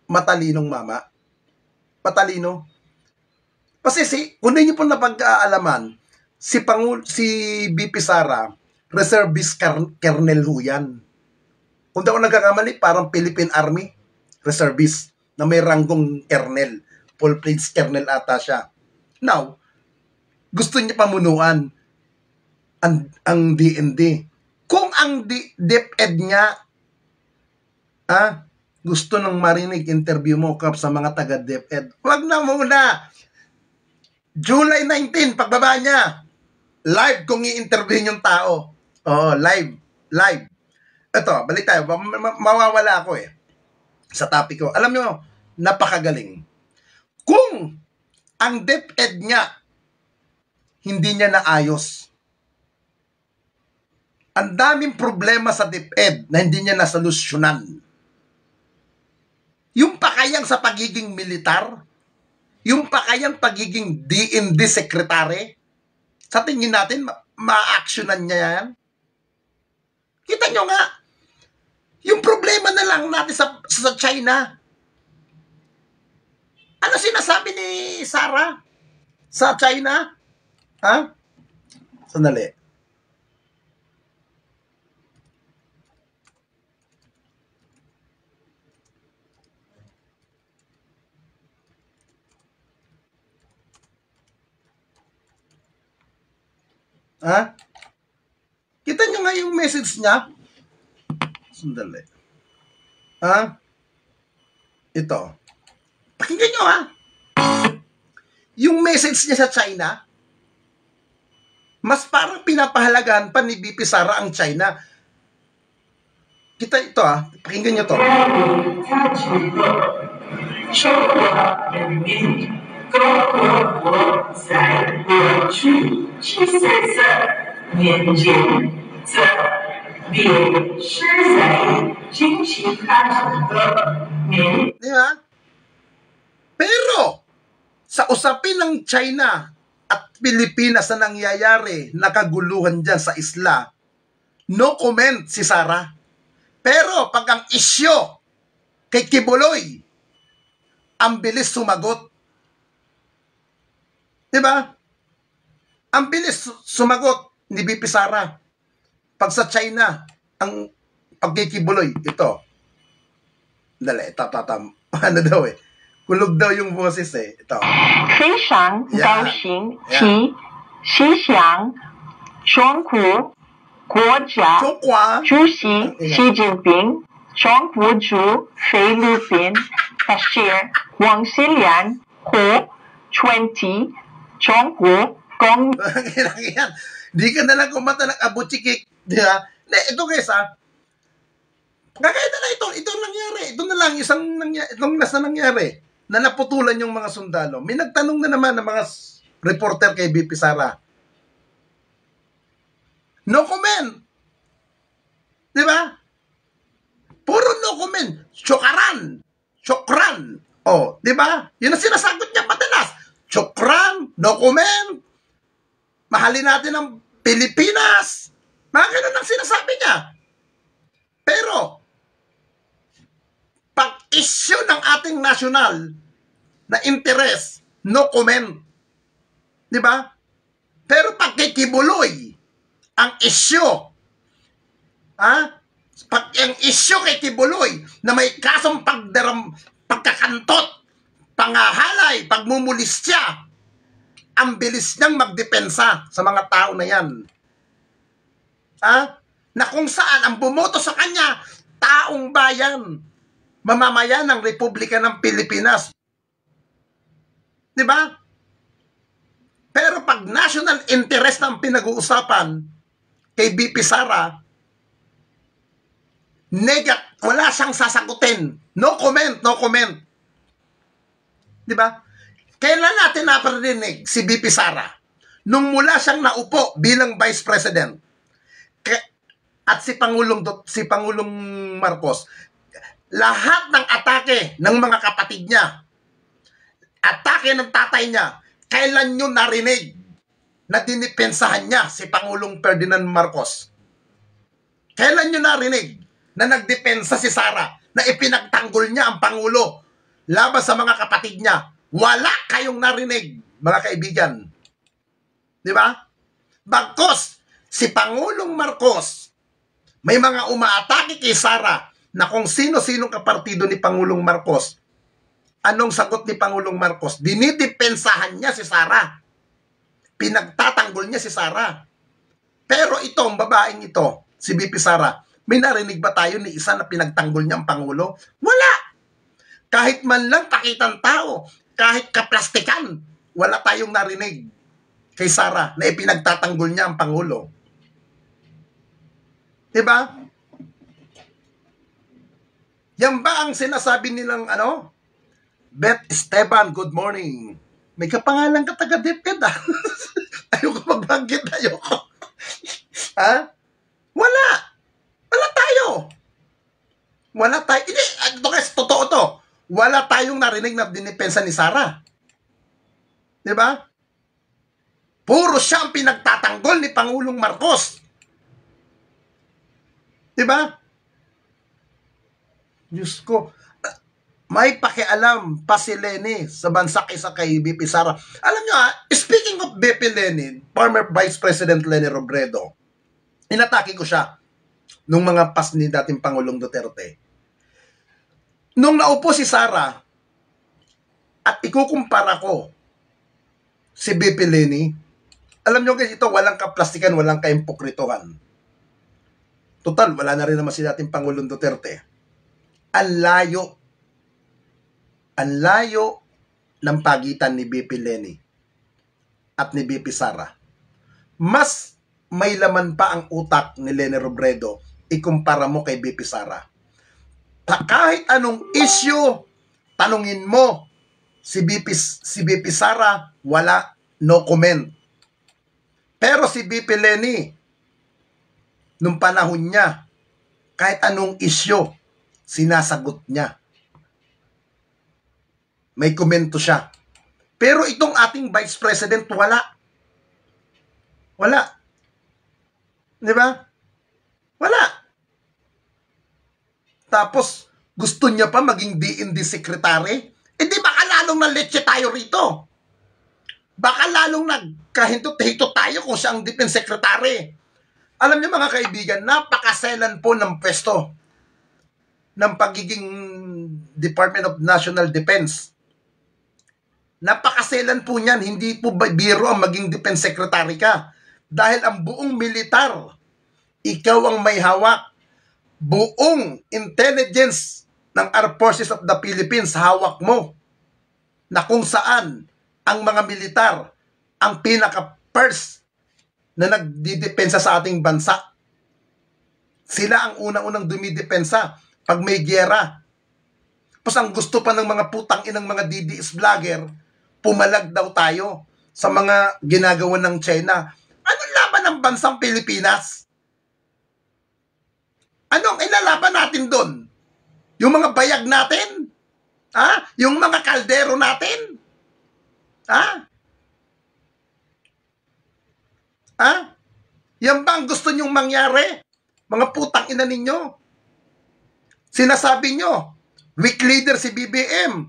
matalinong mama. Matalino. Kasi kung hindi nyo po napag-aalaman, si BP Sara, reservist colonel ho yan. Kung daw nagkakamali, parang Philippine Army, reservist, na may ranggong colonel, full-fledged colonel ata siya. Now, gusto niya pamunuan ang DND. Kung ang DepEd niya, gusto nang marinig interview mo sa mga taga-DepEd, wag na muna. July 19, pagbaba niya, live kung i-interview yung tao. Oo, live. Ito, balik tayo. Mawawala ako sa topic ko. Alam nyo, napakagaling. Kung ang DepEd niya, hindi niya naayos, ang daming problema sa DepEd na hindi niya nasolusyonan. Yung pakayang sa pagiging militar, yung pakayang pagiging DND secretary, sa tingin natin, ma-actionan niya yan. Kita nyo nga, yung problema na lang natin sa China. Ano sinasabi ni Sara sa China? Sandali. Kita nyo nga yung message niya? Sandali. Ito. Pakinggan nyo yung message niya sa China, mas parang pinapahalagahan pa ni BP Sara ang China. Kita ito pakinggan nyo to. 中国人民共和国在过去74年间，这也是在经济发展的年。 Di ba? Pero, sa usapin ng China at Pilipinas na nangyayari, nakaguluhan dyan sa isla, no comment si Sara. Pero, pag ang isyo kay Kibuloy, ang bilis sumagot. Di ba? Ang bilis sumagot ni BP Sara. Pag sa China, ang pagkikibuloy, ito. Dali, tatam. Ano daw eh. Kulog daw yung boses eh. Ito. 非常高兴其西向中国国家 Chokwa. 主席习近平、中国驻菲律宾大使黄锡良和20中国公 Yan. Di ka na lang kumata ng abuchikik. Di ba? Ito guys ha. Kakaita na ito. Ito nangyari. Ito na lang. Itong nasa nangyari. Na naputulan yung mga sundalo. May nagtanong na naman ng mga reporter kay BP Sara. No comment. Di ba? Puro no comment. Chokran. Oh, di ba? Yun ang sinasagot niya madalas. Chokran, no comment. Mahalin natin ang Pilipinas. Mga ganun ang sinasabi niya. Pero, pag issue ng ating national na interest, no comment. Di ba? Pero pag kay Kibuloy, ang issue, pag ang issue kay Kibuloy na may kasong pagkakantot, pangahalay, pagmumulis siya, ang bilis niyang magdepensa sa mga tao na yan. Na kung saan ang bumoto sa kanya, taong bayan, mamamayan ng Republika ng Pilipinas. Di ba? Pero pag national interest ang pinag-uusapan kay BP Sara, wala siyang sasagutin. No comment, no comment. Di ba? Kailan natin naparinig si BP Sara? Nung mula siyang naupo bilang Vice President at si Pangulong Marcos, lahat ng atake ng mga kapatid niya, atake ng tatay niya, kailan nyo narinig na dinipensahan niya si Pangulong Ferdinand Marcos? Kailan nyo narinig na nagdepensa si Sara, na ipinagtanggol niya ang Pangulo laban sa mga kapatid niya? Wala kayong narinig, mga kaibigan. Di ba? Bagkos, si Pangulong Marcos, may mga umaatake kay Sara na kung sino-sinong kapartido ni Pangulong Marcos. Anong sagot ni Pangulong Marcos? Dinidepensahan niya si Sara. Pinagtatanggol niya si Sara. Pero itong babaeng ito, si BP Sara, may narinig ba tayo ni isa na pinagtanggol niya ang Pangulo? Wala! Kahit man lang pakitang tao, kahit kaplastikan, wala tayong narinig kay Sara na ipinagtatanggol niya ang Pangulo. Diba? Yan ba ang sinasabi nilang Beth Esteban, good morning. May kapangalan ka taga-DepEd Ayoko magbanggit, ayoko. Wala. Wala tayo. Wala tayo. Hindi, ito guys, totoo to. Wala tayong narinig na dinipensa ni Sara. Diba? Puro siya ang pinagtatanggol ni Pangulong Marcos. Diba? Diyos ko, may pakialam pa si Lenny sa bansa kaysa kay BP Sara. Alam nyo speaking of BP Lenny, former Vice President Lenny Robredo, inatake ko siya nung mga pas ni dating Pangulong Duterte. Nung naupo si Sara at ikukumpara ko si BP Lenny, alam nyo guys, ito walang kaplastikan, walang kaimpokritohan. Total, wala na rin naman si dating Pangulong Duterte. Ang layo ng pagitan ni BP Lenny at ni BP Sara. Mas may laman pa ang utak ni Lenny Robredo ikumpara mo kay BP Sara. Kahit anong issue, Tanungin mo si BP Sara, wala, no comment. Pero si BP Lenny, nung panahon niya, kahit anong issue, sinasagot niya. May komento siya. Pero itong ating Vice President, wala. Wala. Di ba? Wala. Tapos, gusto niya pa maging DND Secretary? Eh di baka lalong na leche tayo rito. Baka lalong nagkahintot-hintot tayo kung siya ang Defense Secretary. Alam niyo mga kaibigan, napakaselan po ng pwesto ng pagiging Department of National Defense. Napakaselan po niyan, hindi po biro ang maging Defense Secretary ka. Dahil ang buong militar, ikaw ang may hawak. Buong intelligence ng Armed Forces of the Philippines, hawak mo. Na kung saan ang mga militar ang pinaka-first na nagdidepensa sa ating bansa. Sila ang unang-unang dumidepensa pag may gyera. Tapos ang gusto pa ng mga putang inang mga DDS vlogger, pumalag daw tayo sa mga ginagawa ng China. Anong laban ng bansang Pilipinas? Anong ilalaban natin doon? Yung mga bayag natin? Ha? Yung mga kaldero natin? Ha? Ha? Yan ba ang gusto nyong mangyari? Mga putang ina ninyo. Sinasabi nyo, weak leader si BBM.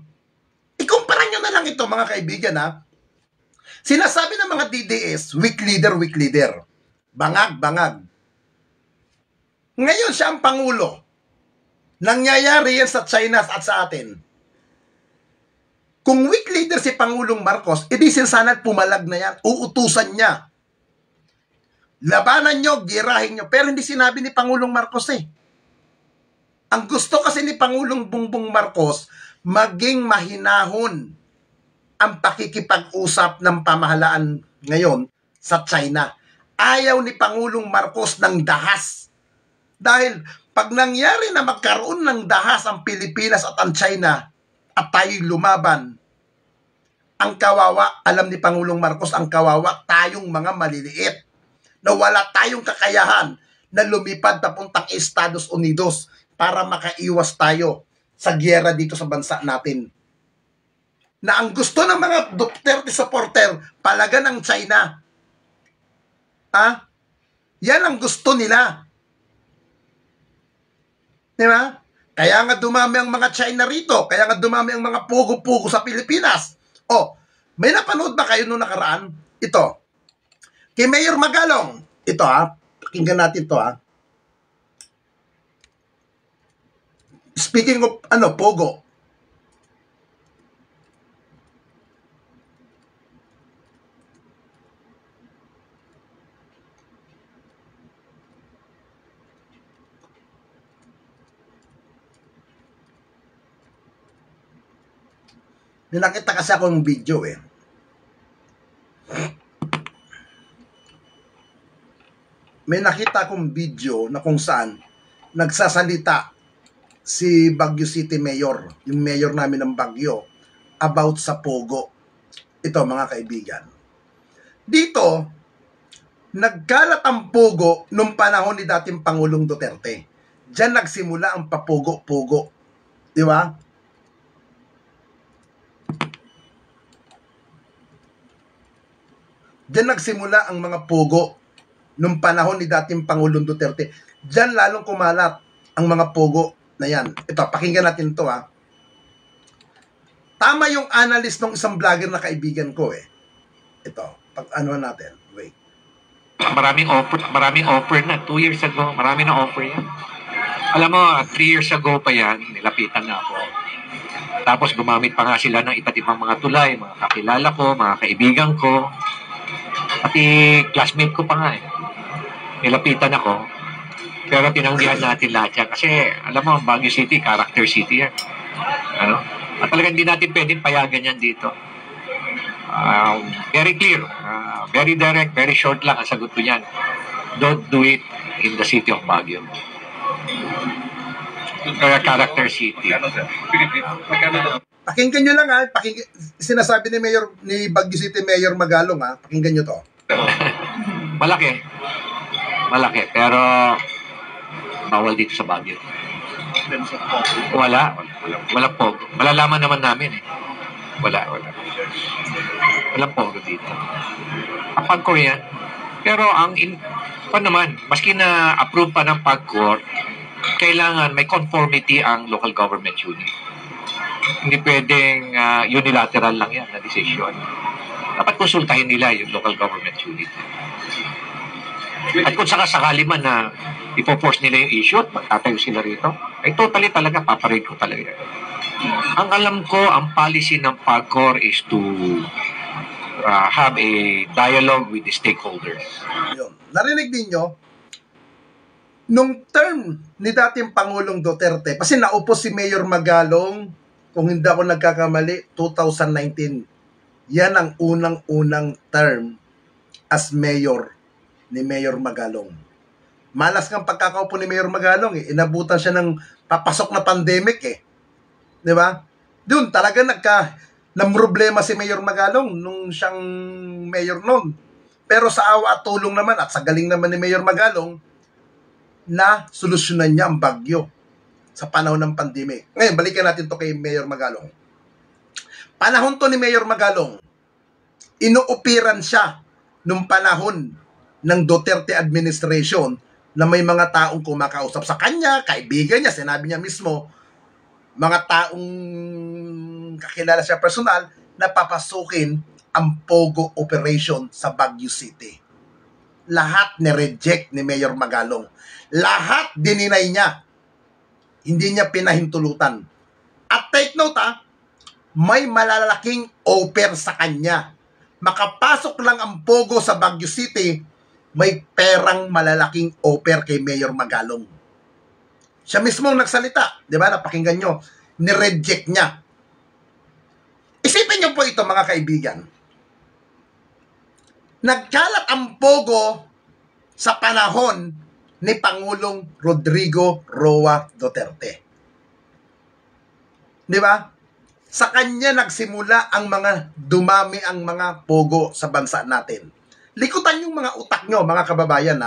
Ikumpara nyo na lang ito mga kaibigan ha. Sinasabi ng mga DDS, weak leader, weak leader. Bangag, bangag. Ngayon siya ang Pangulo. Nangyayari yan sa China at sa atin. Kung weak leader si Pangulong Marcos, edi sana pumalag na yan. Uutusan niya. Labanan nyo, girahin nyo. Pero hindi sinabi ni Pangulong Marcos eh. Ang gusto kasi ni Pangulong Bongbong Marcos, maging mahinahon ang pakikipag-usap ng pamahalaan ngayon sa China. Ayaw ni Pangulong Marcos ng dahas. Dahil pag nangyari na magkaroon ng dahas ang Pilipinas at ang China at tayo'y lumaban, ang kawawa, alam ni Pangulong Marcos, ang kawawa, tayong mga maliliit na wala tayong kakayahan na lumipad papuntang Estados Unidos para makaiwas tayo sa gyera dito sa bansa natin. Na ang gusto ng mga Duterte supporter, palagan ng China. Ha? Yan ang gusto nila. Di ba? Kaya nga dumami ang mga China rito. Kaya nga dumami ang mga pugo-pugo sa Pilipinas. Oh, may napanood ba kayo nung nakaraan? Ito. Kay Mayor Magalong. Ito ha. Pakinggan natin to ha. Speaking of, pugo. Nakita kasi ako ng video eh. May nakita akong video na kung saan nagsasalita si Baguio City Mayor, yung mayor namin ng Baguio, about sa Pogo. Ito mga kaibigan. Dito, nagkalat ang Pogo nung panahon ni dating Pangulong Duterte. Diyan nagsimula ang papugo-pugo. Di ba? Diyan nagsimula ang mga pugo nung panahon ni dating Pangulong Duterte. Diyan lalong kumalat ang mga pugo na yan. Ito, pakinggan natin to ha. Tama yung analyst ng isang vlogger na kaibigan ko eh. Ito, pag-ano natin. Wait. Maraming offer na. 2 years ago, marami na offer yan. Alam mo, 3 years ago pa yan, nilapitan na ako. Tapos gumamit pa nga sila ng iba't ibang mga tulay, mga kakilala ko, mga kaibigan ko. Pati classmate ko pa nga eh. Nilapitan ako. Pero tinanggihan natin lahat yan. Kasi alam mo, Baguio City, character city yan. Ano? At talagang hindi natin pwedeng payagan yan dito. Very clear. Very direct, very short lang ang sagot ko yan. Don't do it in the city of Baguio. Character city. Pakinggan nyo lang ha. Sinasabi ni Baguio City Mayor Magalong ha. Pakinggan nyo to. Malaki. Malaki. Pero bawal dito sa Baguio. Wala pogo. Malalaman naman namin eh. Wala. Walang pogo dito. Pag-core yan. Pero naman, maski na approve pa ng pag-core, kailangan may conformity ang local government unit. Hindi pwedeng unilateral lang yan na decision. Dapat konsultahin nila yung local government unit. At kung sakasakali man na ipoforce nila yung issue at magtatayo sila rito, ay totally talaga, paparade ko talaga. Ang alam ko, ang policy ng PAGCOR is to have a dialogue with the stakeholders. Yun. Narinig din nyo, nung term ni dating Pangulong Duterte, kasi naupo si Mayor Magalong, kung hindi ako nagkakamali, 2019. Yan ang unang-unang term as mayor ni Mayor Magalong. Malas ng pagkakaupo ni Mayor Magalong eh. Inabutan siya ng papasok na pandemic eh. Di ba? Doon talaga ng problema si Mayor Magalong nung siyang mayor noon. Pero sa awa at tulong naman at sa galing naman ni Mayor Magalong, na solusyonan niya ang bagyo sa panahon ng pandemic. Ngayon, balikan natin to kay Mayor Magalong. Panahon to ni Mayor Magalong, inuupiran siya nung panahon ng Duterte administration na may mga taong kumakausap sa kanya, kaibigan niya, sinabi niya mismo, mga taong kakilala siya personal, na papasukin ang Pogo operation sa Baguio City. Lahat ni-reject ni Mayor Magalong. Lahat dininay niya. Hindi niya pinahintulutan. At take note may malalaking offer sa kanya. Makapasok lang ang Pogo sa Baguio City, may perang malalaking offer kay Mayor Magalong. Siya mismo nagsalita, di ba? Napakinggan nyo, ni-reject niya. Isipin nyo po ito mga kaibigan. Nagkalat ang Pogo sa panahon ni Pangulong Rodrigo Roa Duterte. Di ba? Sa kanya nagsimula ang dumami ang mga Pogo sa bansa natin. Likutan yung mga utak nyo, mga kababayan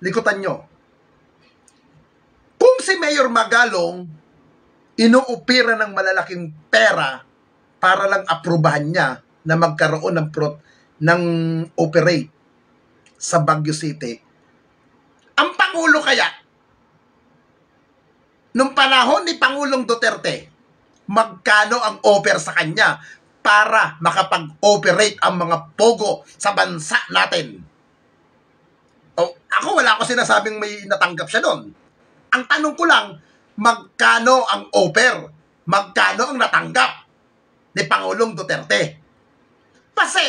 likutan nyo. Kung si Mayor Magalong inuupira ng malalaking pera para lang aprubahan niya na magkaroon ng operate sa Baguio City, ang Pangulo kaya nung panahon ni Pangulong Duterte, magkano ang offer sa kanya para makapag-operate ang mga Pogo sa bansa natin? Ako wala ko sinasabing may natanggap siya doon. Ang tanong ko lang, magkano ang offer? Magkano ang natanggap ni Pangulong Duterte? Kasi,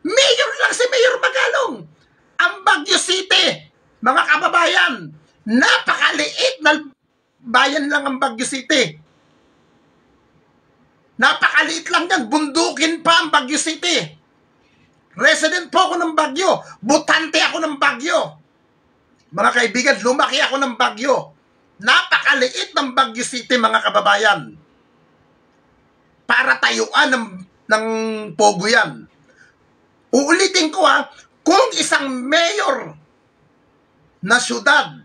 mayor lang si Mayor Magalong. Ang Baguio City, mga kababayan, napakaliit na bayan lang ang Baguio City. Napakaliit lang yan. Bundukin pa ang Baguio City. Resident po ako ng Baguio. Butante ako ng Baguio. Mga kaibigan, lumaki ako ng Baguio. Napakaliit ng Baguio City, mga kababayan. Para tayuan ng Pogo yan. Uulitin ko kung isang mayor na syudad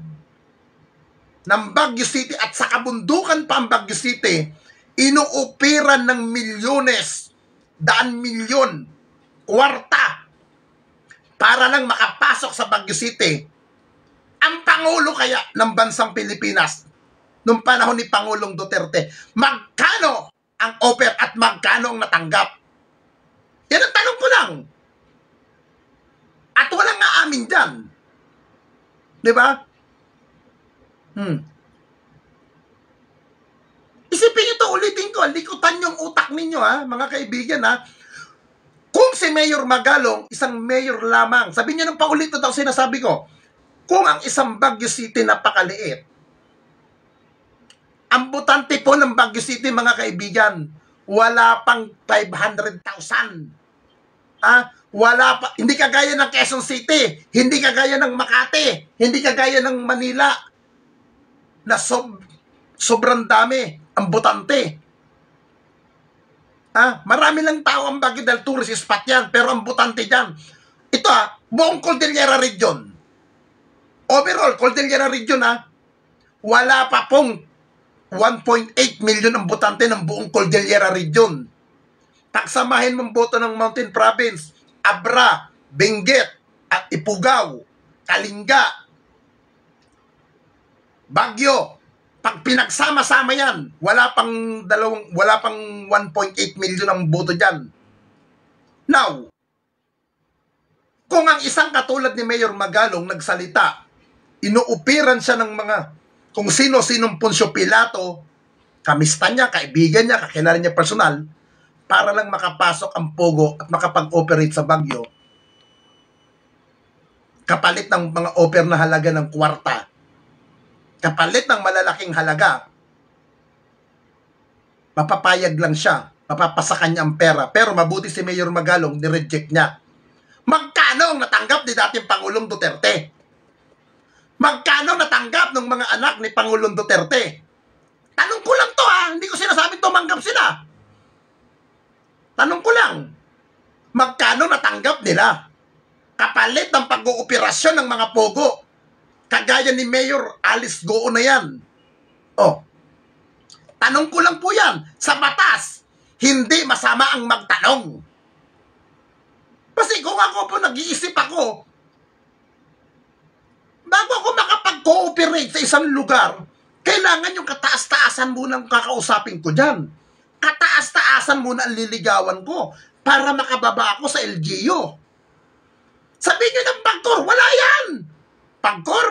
ng Baguio City at sa kabundukan pa ang Baguio City, inuupiran ng milyones, daan milyon, kwarta, para lang makapasok sa Baguio City. Ang Pangulo kaya ng bansang Pilipinas, nung panahon ni Pangulong Duterte, magkano ang offer at magkano ang natanggap? Yan ang tanong ko lang. At walang aamin dyan. Di ba? Isipin nyo ito, ulitin ko, likutan yung utak ninyo mga kaibigan Kung si Mayor Magalong, isang mayor lamang, sabihin nyo ng paulit ito ang sinasabi ko, kung ang isang Baguio City napakaliit, ang butante po ng Baguio City, mga kaibigan, wala pang 500,000. Wala pa, hindi kagaya ng Quezon City, hindi kagaya ng Makati, hindi kagaya ng Manila, na sobrang dami. ang botante. Marami lang tao ang Baguio dahil tourist spot yan, pero ang botante dyan, ito buong Cordillera Region. Overall, Cordillera Region wala pa pong 1.8 million ang botante ng buong Cordillera Region. Taksamahin mong boto ng Mountain Province, Abra, Benguet, at Ifugao, Kalinga, Baguio. Pag pinagsama-sama yan, wala pang 1.8 million ang boto dyan. Now, kung ang isang katulad ni Mayor Magalong nagsalita, inuupiran siya ng mga kung sino-sinong Poncio Pilato, kamista niya, kaibigan niya, kakilala niya personal, para lang makapasok ang Pogo at makapag-operate sa Baguio, kapalit ng mga offer na halaga ng kwarta, kapalit ng malalaking halaga, mapapayag lang siya, mapapasakan niya ang pera. Pero mabuti si Mayor Magalong, ni-reject niya. Magkano ang natanggap ni dating Pangulong Duterte? Magkano natanggap ng mga anak ni Pangulong Duterte? Tanong ko lang to hindi ko sinasabing tumanggap sila. Tanong ko lang, magkano natanggap nila? Kapalit ng pag-ooperasyon ng mga Pogo. Kagaya ni Mayor Alice Goo na yan. Tanong ko lang po yan, sa batas, hindi masama ang magtanong. Kasi kung ako po nag-iisip ako, bago ako makapag-cooperate sa isang lugar, kailangan yung kataas-taasan muna ang kakausapin ko dyan. Kataas-taasan muna ang liligawan ko para makababa ako sa LGU. Sabihin nyo ng Pagcor, wala yan! Pagcor,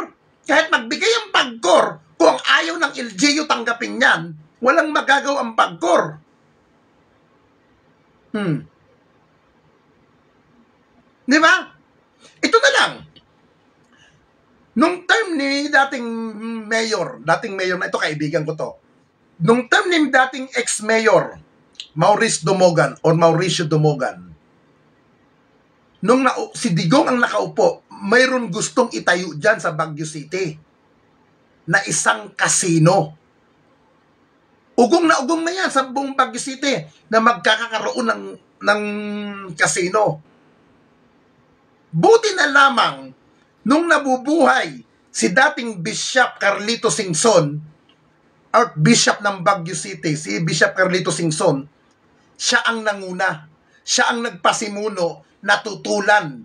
kahit magbigay ang Pagcor, kung ayaw ng LGU tanggapin yan, walang magagawa ang Pagcor. Di ba? Ito na lang. Nung term ni dating mayor na ito, kaibigan ko to. Nung term ni dating ex-mayor, Mauricio Dumogan, nung si Digong ang nakaupo, mayroon gustong itayo dyan sa Baguio City na isang casino. Ugong na yan sa buong Baguio City na magkakaroon ng casino. Buti na lamang nung nabubuhay si dating Bishop Carlito Singson, Archbishop ng Baguio City, si Bishop Carlito Singson, siya ang nanguna, siya ang nagpasimuno na tutulan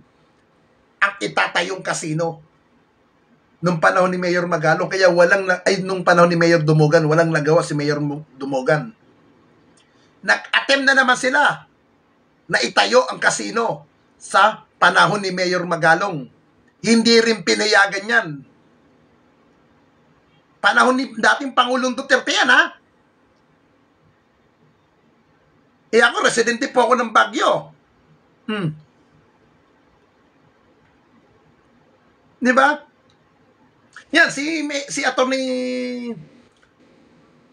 ang itatayong kasino nung panahon ni Mayor Magalong. Kaya nung panahon ni Mayor Dumogan, walang nagawa si Mayor Dumogan. Nag-attempt na naman sila na itayo ang kasino sa panahon ni Mayor Magalong. Hindi rin pinayagan yan. Panahon ni dating Pangulong Duterte yan, ako, residente po ako ng Baguio. Di ba? Yan, si Atty.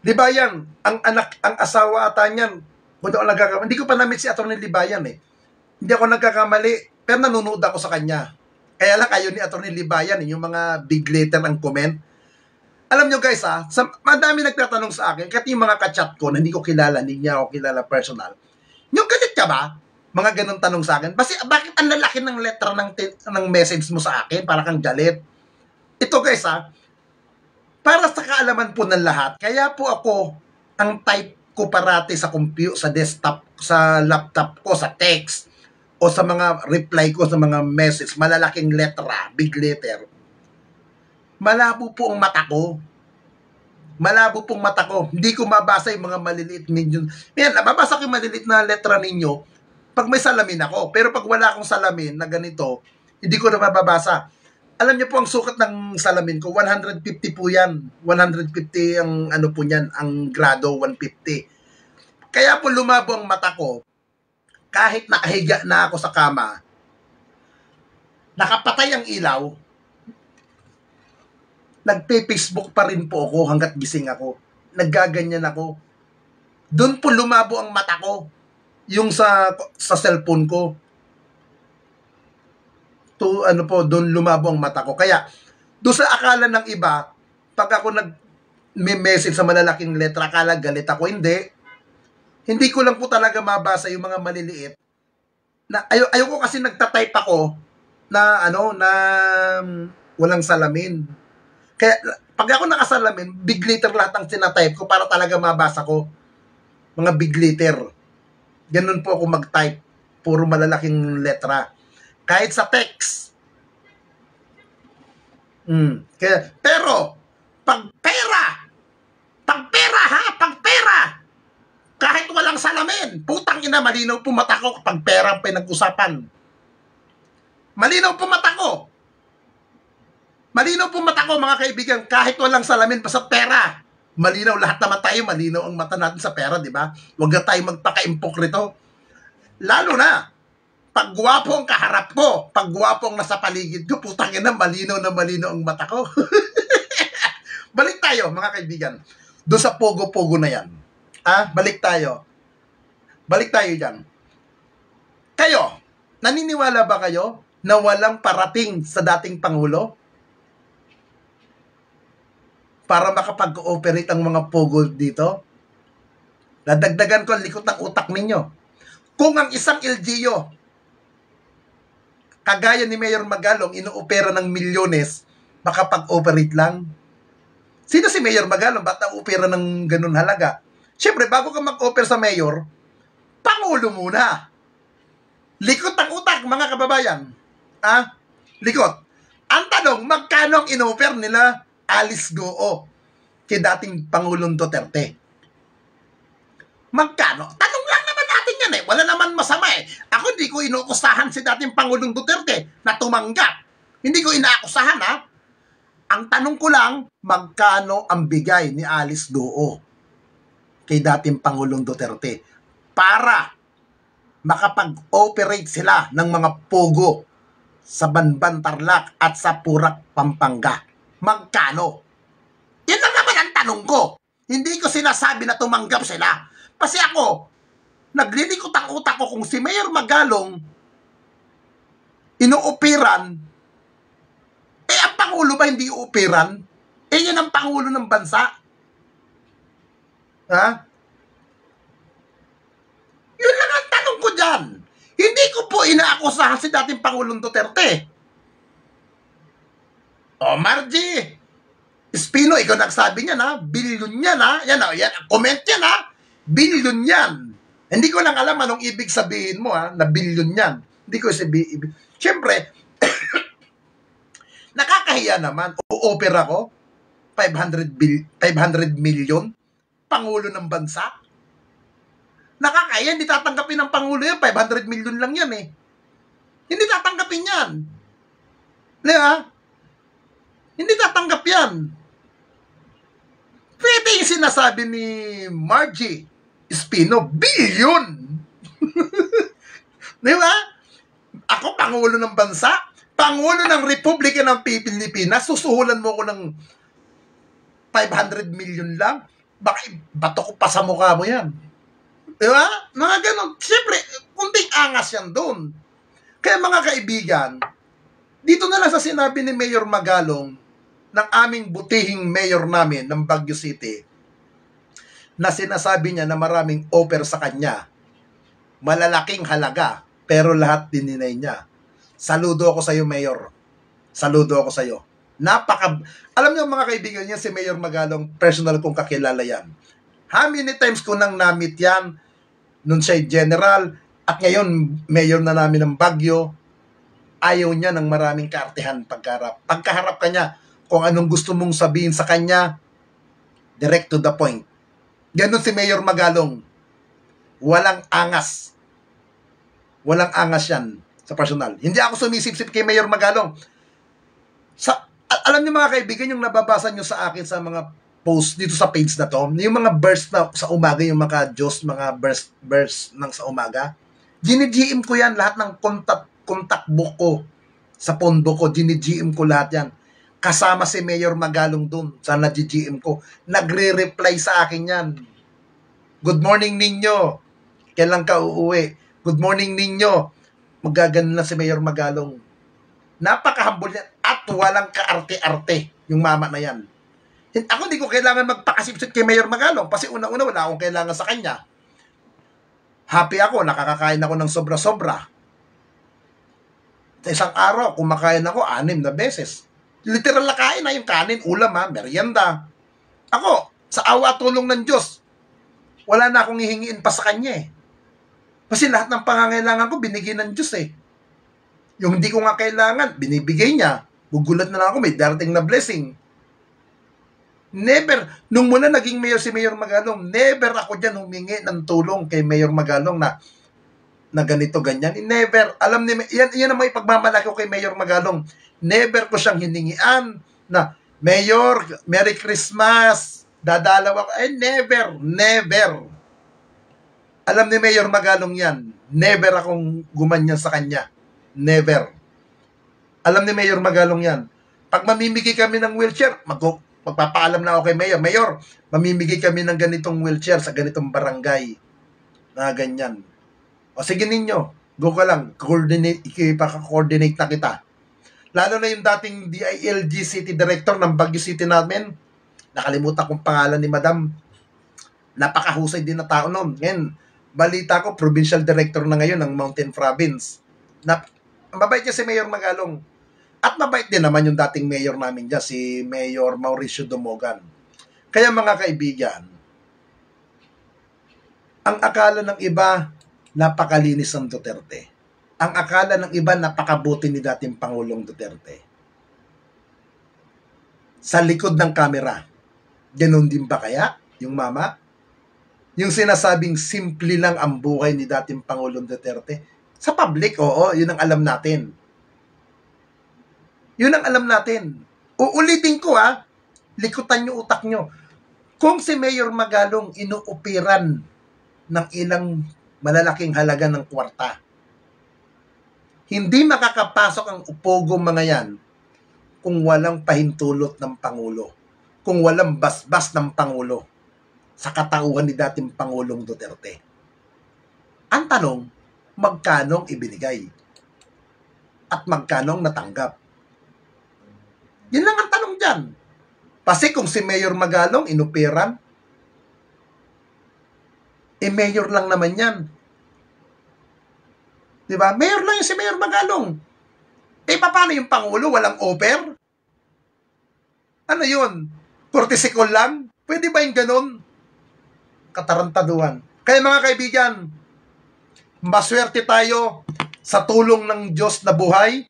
Libayan, ang asawa ata niyan, hindi ko pa na-meet si Atty. Libayan Hindi ako nagkakamali, pero nanonood ako sa kanya. Kaya lang kayo ni Atty. Libayan, yung mga big letter ang comment. Alam nyo guys madami nagtatanong sa akin, kahit yung mga kachat ko na hindi ko kilala, hindi niya ako kilala personal. Yung galit ka ba? Mga ganun tanong sa akin. Bakit ang lalaki ng letter ng message mo sa akin? Para kang galit. Ito guys para sa kaalaman po ng lahat, kaya po ako, ang type ko parati sa computer, sa desktop, sa laptop ko, sa text, o sa mga reply ko sa mga message, malalaking letra, big letter. Malabo po ang mata ko. Malabo pong mata ko. Hindi ko mabasa yung mga maliliit ninyo. Mababasa ko yung maliliit na letra ninyo pag may salamin ako. Pero pag wala akong salamin na ganito, hindi ko na mababasa. Alam niyo po ang sukat ng salamin ko, 150 po yan. 150 ang po niyan, ang grado 150. Kaya po lumabo ang mata ko. Kahit nakahiga na ako sa kama, nakapatay ang ilaw, nagpe-Facebook pa rin po ako hanggat gising ako. Naggaganyan ako. Doon po lumabo ang mata ko. Yung sa cellphone ko. Doon lumabo ang mata ko. Kaya, doon sa akala ng iba, pag ako may message sa malalaking letra, akala galit ako, hindi. Hindi ko lang po talaga mabasa yung mga maliliit. Na ayoko kasi nagta-type ako na na walang salamin. Kaya pag ako nakasalamin, big letter lahat ang tinatype ko para talaga mabasa ko. Mga big letter. Ganun po ako mag-type. Puro malalaking letra. Kahit sa text. Pero pag pera, kahit walang salamin, putang ina, malinaw po mata ko kapag pera ang pinag-usapan. Malinaw po mata ko. Malinaw po mata ko, mga kaibigan, kahit walang salamin, basta pera. Malinaw, lahat naman tayo, malinaw ang mata natin sa pera, di ba? Huwag na tayo magpaka-impok rito. Lalo na, pag gwapo ang kaharap ko, pag gwapo ang nasa paligid ko, putang ina, malinaw na malinaw ang mata ko. Balik tayo, mga kaibigan. Doon sa pogo-pogo na yan. Balik tayo. Balik tayo dyan. Kayo, naniniwala ba kayo na walang parating sa dating Pangulo para makapag-ooperate ang mga pogo dito? Nadagdagan ko ang likot ng utak ninyo. Kung ang isang LGU, kagaya ni Mayor Magalong, inoopera ng milyones, makapag-operate lang. Sino si Mayor Magalong? Ba't na-opera ng ganun halaga? Siyempre, bago ka mag-opera sa Mayor, Pangulo muna. Likot ng utak, mga kababayan. Likot. Ang tanong, magkano ang inoper nila Alice Goo kay dating Pangulong Duterte? Magkano? Tanong lang naman natin yan Wala naman masama Ako hindi ko inuukusahan si dating Pangulong Duterte na tumanggap. Hindi ko inaakusahan Ang tanong ko lang, magkano ang bigay ni Alice Goo kay dating Pangulong Duterte para makapag-operate sila ng mga pogo sa Banban, Tarlac at sa Purak, Pampanga? Magkano? Yan lang naman ang tanong ko. Hindi ko sinasabi na tumanggap sila. Kasi ako, naglilikot ang utak ko kung si Mayor Magalong inuoperan, ang Pangulo ba hindi uoperan? Yan ang Pangulo ng bansa. Yun lang ang tanong ko dyan. Hindi ko po inaakusahan si dating Pangulong Duterte. Margie Espino, ikaw nagsabi niyan bilyon yan yan comment yan bilyon yan. Hindi ko lang alam anong ibig sabihin mo na bilyon yan. Hindi ko sabihin. Siyempre, nakakahiya naman. O-opera ko 500 million Pangulo ng bansa. Nakakaya, hindi tatanggapin ng Pangulo yan. 500 million lang yan Hindi tatanggapin yan. Diba? Hindi tatanggap yan. Pwede yung sinasabi ni Margie Espino, billion. Diba? Ako, Pangulo ng bansa, Pangulo ng Republika ng Pilipinas, susuhulan mo ko ng 500 million lang. Baka bato ko pa sa mukha mo yan. Diba? Mga ganon. Siyempre, kunting angas yan doon. Kaya mga kaibigan, dito na lang sa sinabi ni Mayor Magalong ng aming butihing mayor namin ng Baguio City na sinasabi niya na maraming offer sa kanya. Malalaking halaga, pero lahat dininay niya. Saludo ako sa iyo, Mayor. Saludo ako sa iyo. Alam niyo mga kaibigan niya, si Mayor Magalong, personal kong kakilala yan. How many times ko nang namit yan nung siya'y general at ngayon mayor na namin ng Baguio. Ayaw niya ng maraming kaartehan pagkaharap. Pagkaharap ka niya, kung anong gusto mong sabihin sa kanya, direct to the point. Ganun si Mayor Magalong. Walang angas. Walang angas yan sa personal. Hindi ako sumisip-sip kay Mayor Magalong. Alam niyo mga kaibigan, yung nababasa niyo sa akin sa mga post dito sa page na to, yung mga burst na sa umaga, yung mga mga burst ng sa umaga, gini-GM ko yan, lahat ng contact book ko, sa pondo ko, gini-GM ko lahat yan. Kasama si Mayor Magalong dun, sa nag-GM ko. Nagre-reply sa akin yan. Good morning ninyo. Kailan ka uuwi? Good morning ninyo. Magagano na si Mayor Magalong. Napaka-humble yan. At walang kaarte-arte yung mama na yan. Ako hindi ko kailangan magpakasipsip kay Mayor Magalong kasi unang-una wala akong kailangan sa kanya. Happy ako, nakakakain ako ng sobra-sobra. Sa isang araw, kumakain ako 6 na beses. Literal na kain na yung kanin, ulam merienda. Ako, sa awa at tulong ng Diyos, wala na akong hihingiin pa sa kanya eh. Kasi lahat ng pangangailangan ko, binigay ng Diyos eh. Yung hindi ko nga kailangan, binibigay niya. Gugulat na lang ako, may darating na blessing. Never, nung mula naging mayor si Mayor Magalong, never ako dyan humingi ng tulong kay Mayor Magalong na ganito, ganyan. Never. Alam niyo, yan ang may pagmamalaki ko kay Mayor Magalong. Never ko siyang hiningian na, Mayor, Merry Christmas, dadalaw ako. Never. Alam ni Mayor Magalong yan. Never akong gumanyan sa kanya. Never. Alam ni Mayor Magalong yan. Pag mamimigay kami ng wheelchair, magpapaalam na ako kay Mayor. Mayor, mamimigay kami ng ganitong wheelchair sa ganitong barangay. Na ganyan. O sige ninyo, go ka lang. Ipaka-coordinate na kita. Lalo na yung dating DILG City Director ng Baguio City namin. Nakalimutan kong pangalan ni Madam. Napakahusay din na tao noon. Ngayon, balita ko, Provincial Director na ngayon ng Mountain Province. Mabait niya si Mayor Magalong. At mabait din naman yung dating mayor namin dyan, si Mayor Mauricio Dumogan. Kaya mga kaibigan, ang akala ng iba, napakalinis ng Duterte. Ang akala ng iba, napakabuti ni dating Pangulong Duterte. Sa likod ng kamera, ganun din ba kaya yung mama? Yung sinasabing simple lang ang buhay ni dating Pangulong Duterte. Sa public, oo, yun ang alam natin. Yun ang alam natin. Uulitin ko likutan nyo utak nyo. Kung si Mayor Magalong inuupiran ng ilang malalaking halaga ng kwarta, hindi makakapasok ang upogong mga yan kung walang pahintulot ng Pangulo, kung walang basbas ng Pangulo sa katauhan ni dating Pangulong Duterte. Ang tanong, magkanong ibinigay? At magkanong natanggap? Yun lang ang tanong dyan. Kasi kung si Mayor Magalong inupiran, mayor lang naman yan. Diba? Mayor lang yung si Mayor Magalong. Paano yung Pangulo? Walang offer? Ano yun? Kortisikol lang? Pwede ba yung ganun? Katarantaduhan. Kaya mga kaibigan, maswerte tayo sa tulong ng Diyos na buhay.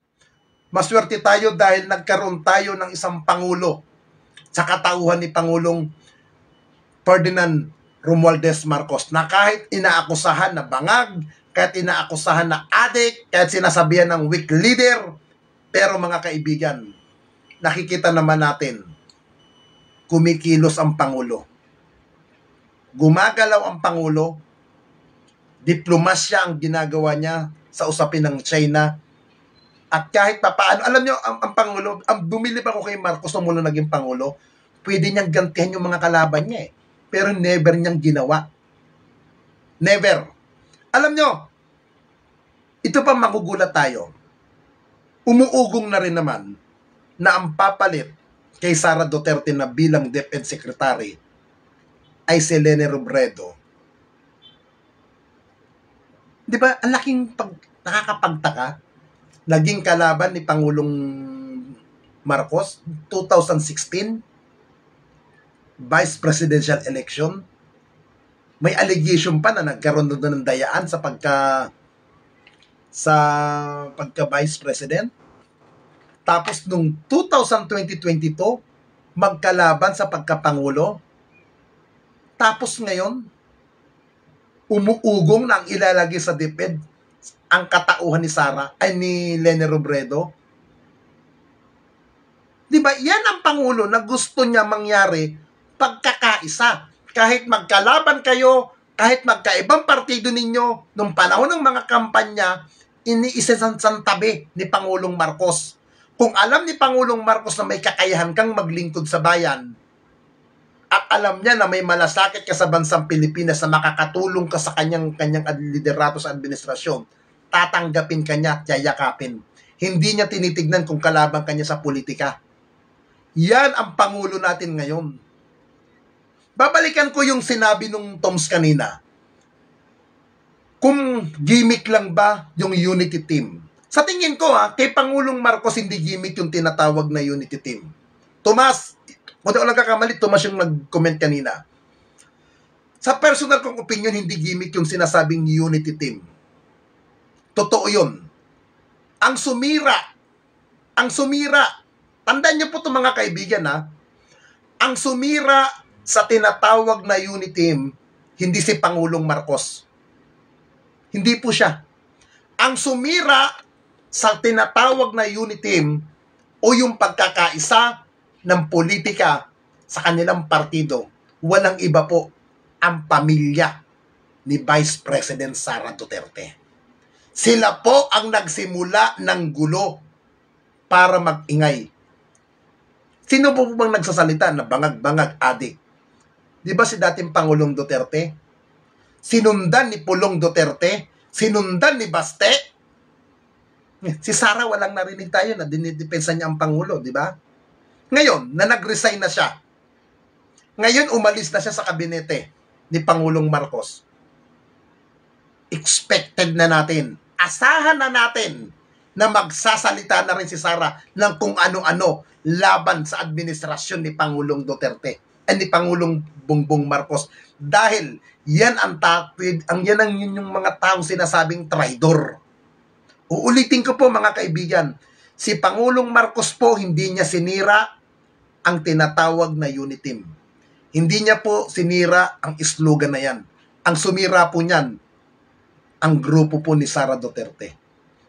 Maswerte tayo dahil nagkaroon tayo ng isang Pangulo sa katauhan ni Pangulong Ferdinand Romualdez Marcos na kahit inaakusahan na bangag, kahit inaakusahan na adik, kahit sinasabihan ng weak leader, pero mga kaibigan, nakikita naman natin, kumikilos ang Pangulo. Gumagalaw ang Pangulo, diplomasya ang ginagawa niya sa usapin ng China, at kahit papaano, alam niyo, ang Pangulo, bumilib ako kay Marcos nung mula naging Pangulo, pwede niyang gantihan yung mga kalaban niya pero never niyang ginawa. Never. Alam niyo, ito pa magugulat tayo. Umuugong na rin naman na ang papalit kay Sara Duterte na bilang DepEd Secretary ay si Leni Robredo. Di ba, ang laking nakakapagtaka, naging kalaban ni Pangulong Marcos 2016 vice presidential election. May allegation pa na nagkaroon doon ng dayaan sa pagka vice president. Tapos nung 2020-22 magkalaban sa pagkapangulo. Tapos ngayon umuugong na ang ilalagay sa DepEd ang katauhan ni ni Leni Robredo. Diba, yan ang Pangulo na gusto niya mangyari pagkakaisa. Kahit magkalaban kayo, kahit magkaibang partido ninyo, nung panahon ng mga kampanya, iniisasantabi ni Pangulong Marcos. Kung alam ni Pangulong Marcos na may kakayahan kang maglingkod sa bayan, at alam niya na may malasakit ka sa bansang Pilipinas na makakatulong ka sa kanyang liderato sa administrasyon, tatanggapin ka niya at yayakapin. Hindi niya tinitignan kung kalaban ka niya sa politika. Yan ang Pangulo natin ngayon. Babalikan ko yung sinabi nung Toms kanina. Kung gimmick lang ba yung unity team? Sa tingin ko kay Pangulong Marcos hindi gimmick yung tinatawag na unity team. Tomas, kung di ako nagkakamali, Tomas yung nag-comment kanina. Sa personal kong opinion, hindi gimmick yung sinasabing unity team. Totoo yun. Ang sumira, tandaan niyo po ito mga kaibigan ang sumira sa tinatawag na unity team, hindi si Pangulong Marcos. Hindi po siya. Ang sumira sa tinatawag na unity team o yung pagkakaisa ng politika sa kanilang partido, walang iba po ang pamilya ni Vice President Sara Duterte. Sila po ang nagsimula ng gulo para mag-ingay. Sino po bang nagsasalita na bangag-bangag adik? Di ba si dating Pangulong Duterte? Sinundan ni Pulong Duterte? Sinundan ni Baste? Si Sara walang narinig tayo na dinidepensa niya ang Pangulo, di ba? Ngayon, na nag-resign na siya. Ngayon, umalis na siya sa kabinete ni Pangulong Marcos. Expected na natin, asahan na natin na magsasalita na rin si Sara ng kung ano-ano laban sa administrasyon ni Pangulong Duterte ni Pangulong Bongbong Marcos. Dahil yan ang yung mga taong sinasabing traidor. Uulitin ko po mga kaibigan, si Pangulong Marcos po hindi niya sinira ang tinatawag na unity team. Hindi niya po sinira ang slogan na yan. Ang sumira po niyan, ang grupo po ni Sara Duterte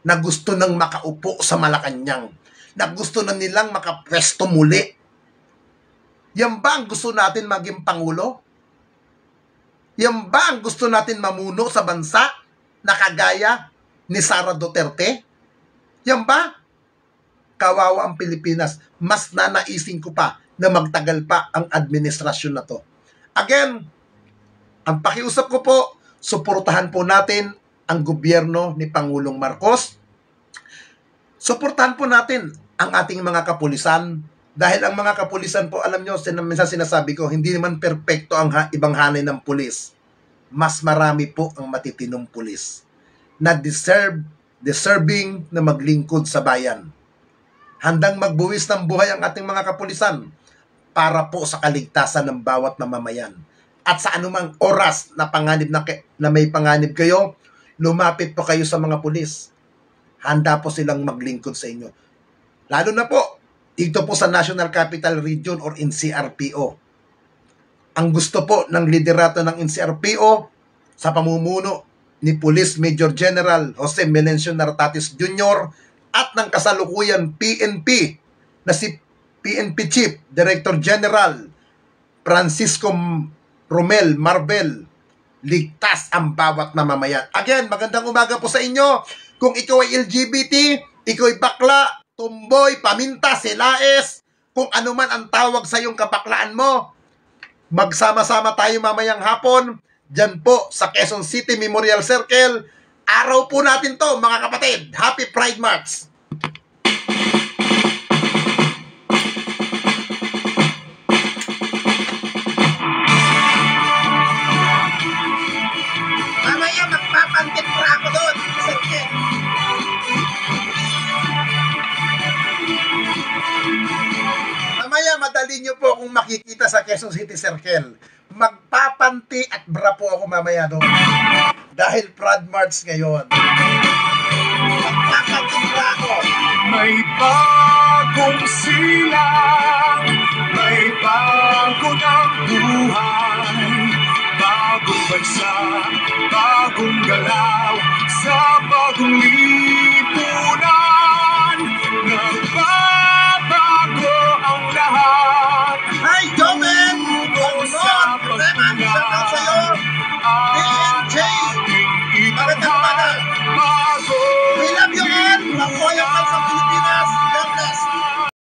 na gusto nang makaupo sa Malacanang, na gusto na nilang makapwesto muli. Yan ba ang gusto natin maging Pangulo? Yan ba ang gusto natin mamuno sa bansa na kagaya ni Sara Duterte? Yan ba? Kawawa ang Pilipinas. Mas nanaisin ko pa na magtagal pa ang administrasyon na to. Again, ang pakiusap ko po, suportahan po natin ang gobyerno ni Pangulong Marcos. Suportahan po natin ang ating mga kapulisan. Dahil ang mga kapulisan po, alam nyo, minsan sinasabi ko, hindi naman perpekto ang ibang hanay ng pulis. Mas marami po ang matitinong pulis na deserving na maglingkod sa bayan. Handang magbuwis ng buhay ang ating mga kapulisan para po sa kaligtasan ng bawat mamamayan. At sa anumang oras na panganib na may panganib kayo, lumapit po kayo sa mga pulis. Handa po silang maglingkod sa inyo. Lalo na po, dito po sa National Capital Region or NCRPO. Ang gusto po ng liderato ng NCRPO sa pamumuno ni Police Major General Jose Melencio Nartatis Jr. at ng kasalukuyan PNP na si PNP Chief Director General Francisco Romel Marbel. Ligtas ang bawat mamamayan. Again, magandang umaga po sa inyo. Kung ikaw ay LGBT, ikaw ay bakla, tumboy, paminta, silaes, kung ano man ang tawag sa iyong kabaklaan mo, magsama-sama tayo mamayang hapon, dyan po sa Quezon City Memorial Circle. Araw po natin to mga kapatid. Happy Pride March! Mamaya magpapantit pa ako doon. Mamaya madali nyo po kung makikita sa Quezon City Circle. Magpapanti at bra po ako mamaya doon. Dahil Pride March ngayon. Magpapanti bra ako. May bagong silang, may bago ng buhay, bagong bansa, bagong galaw, sa bagong liwanag.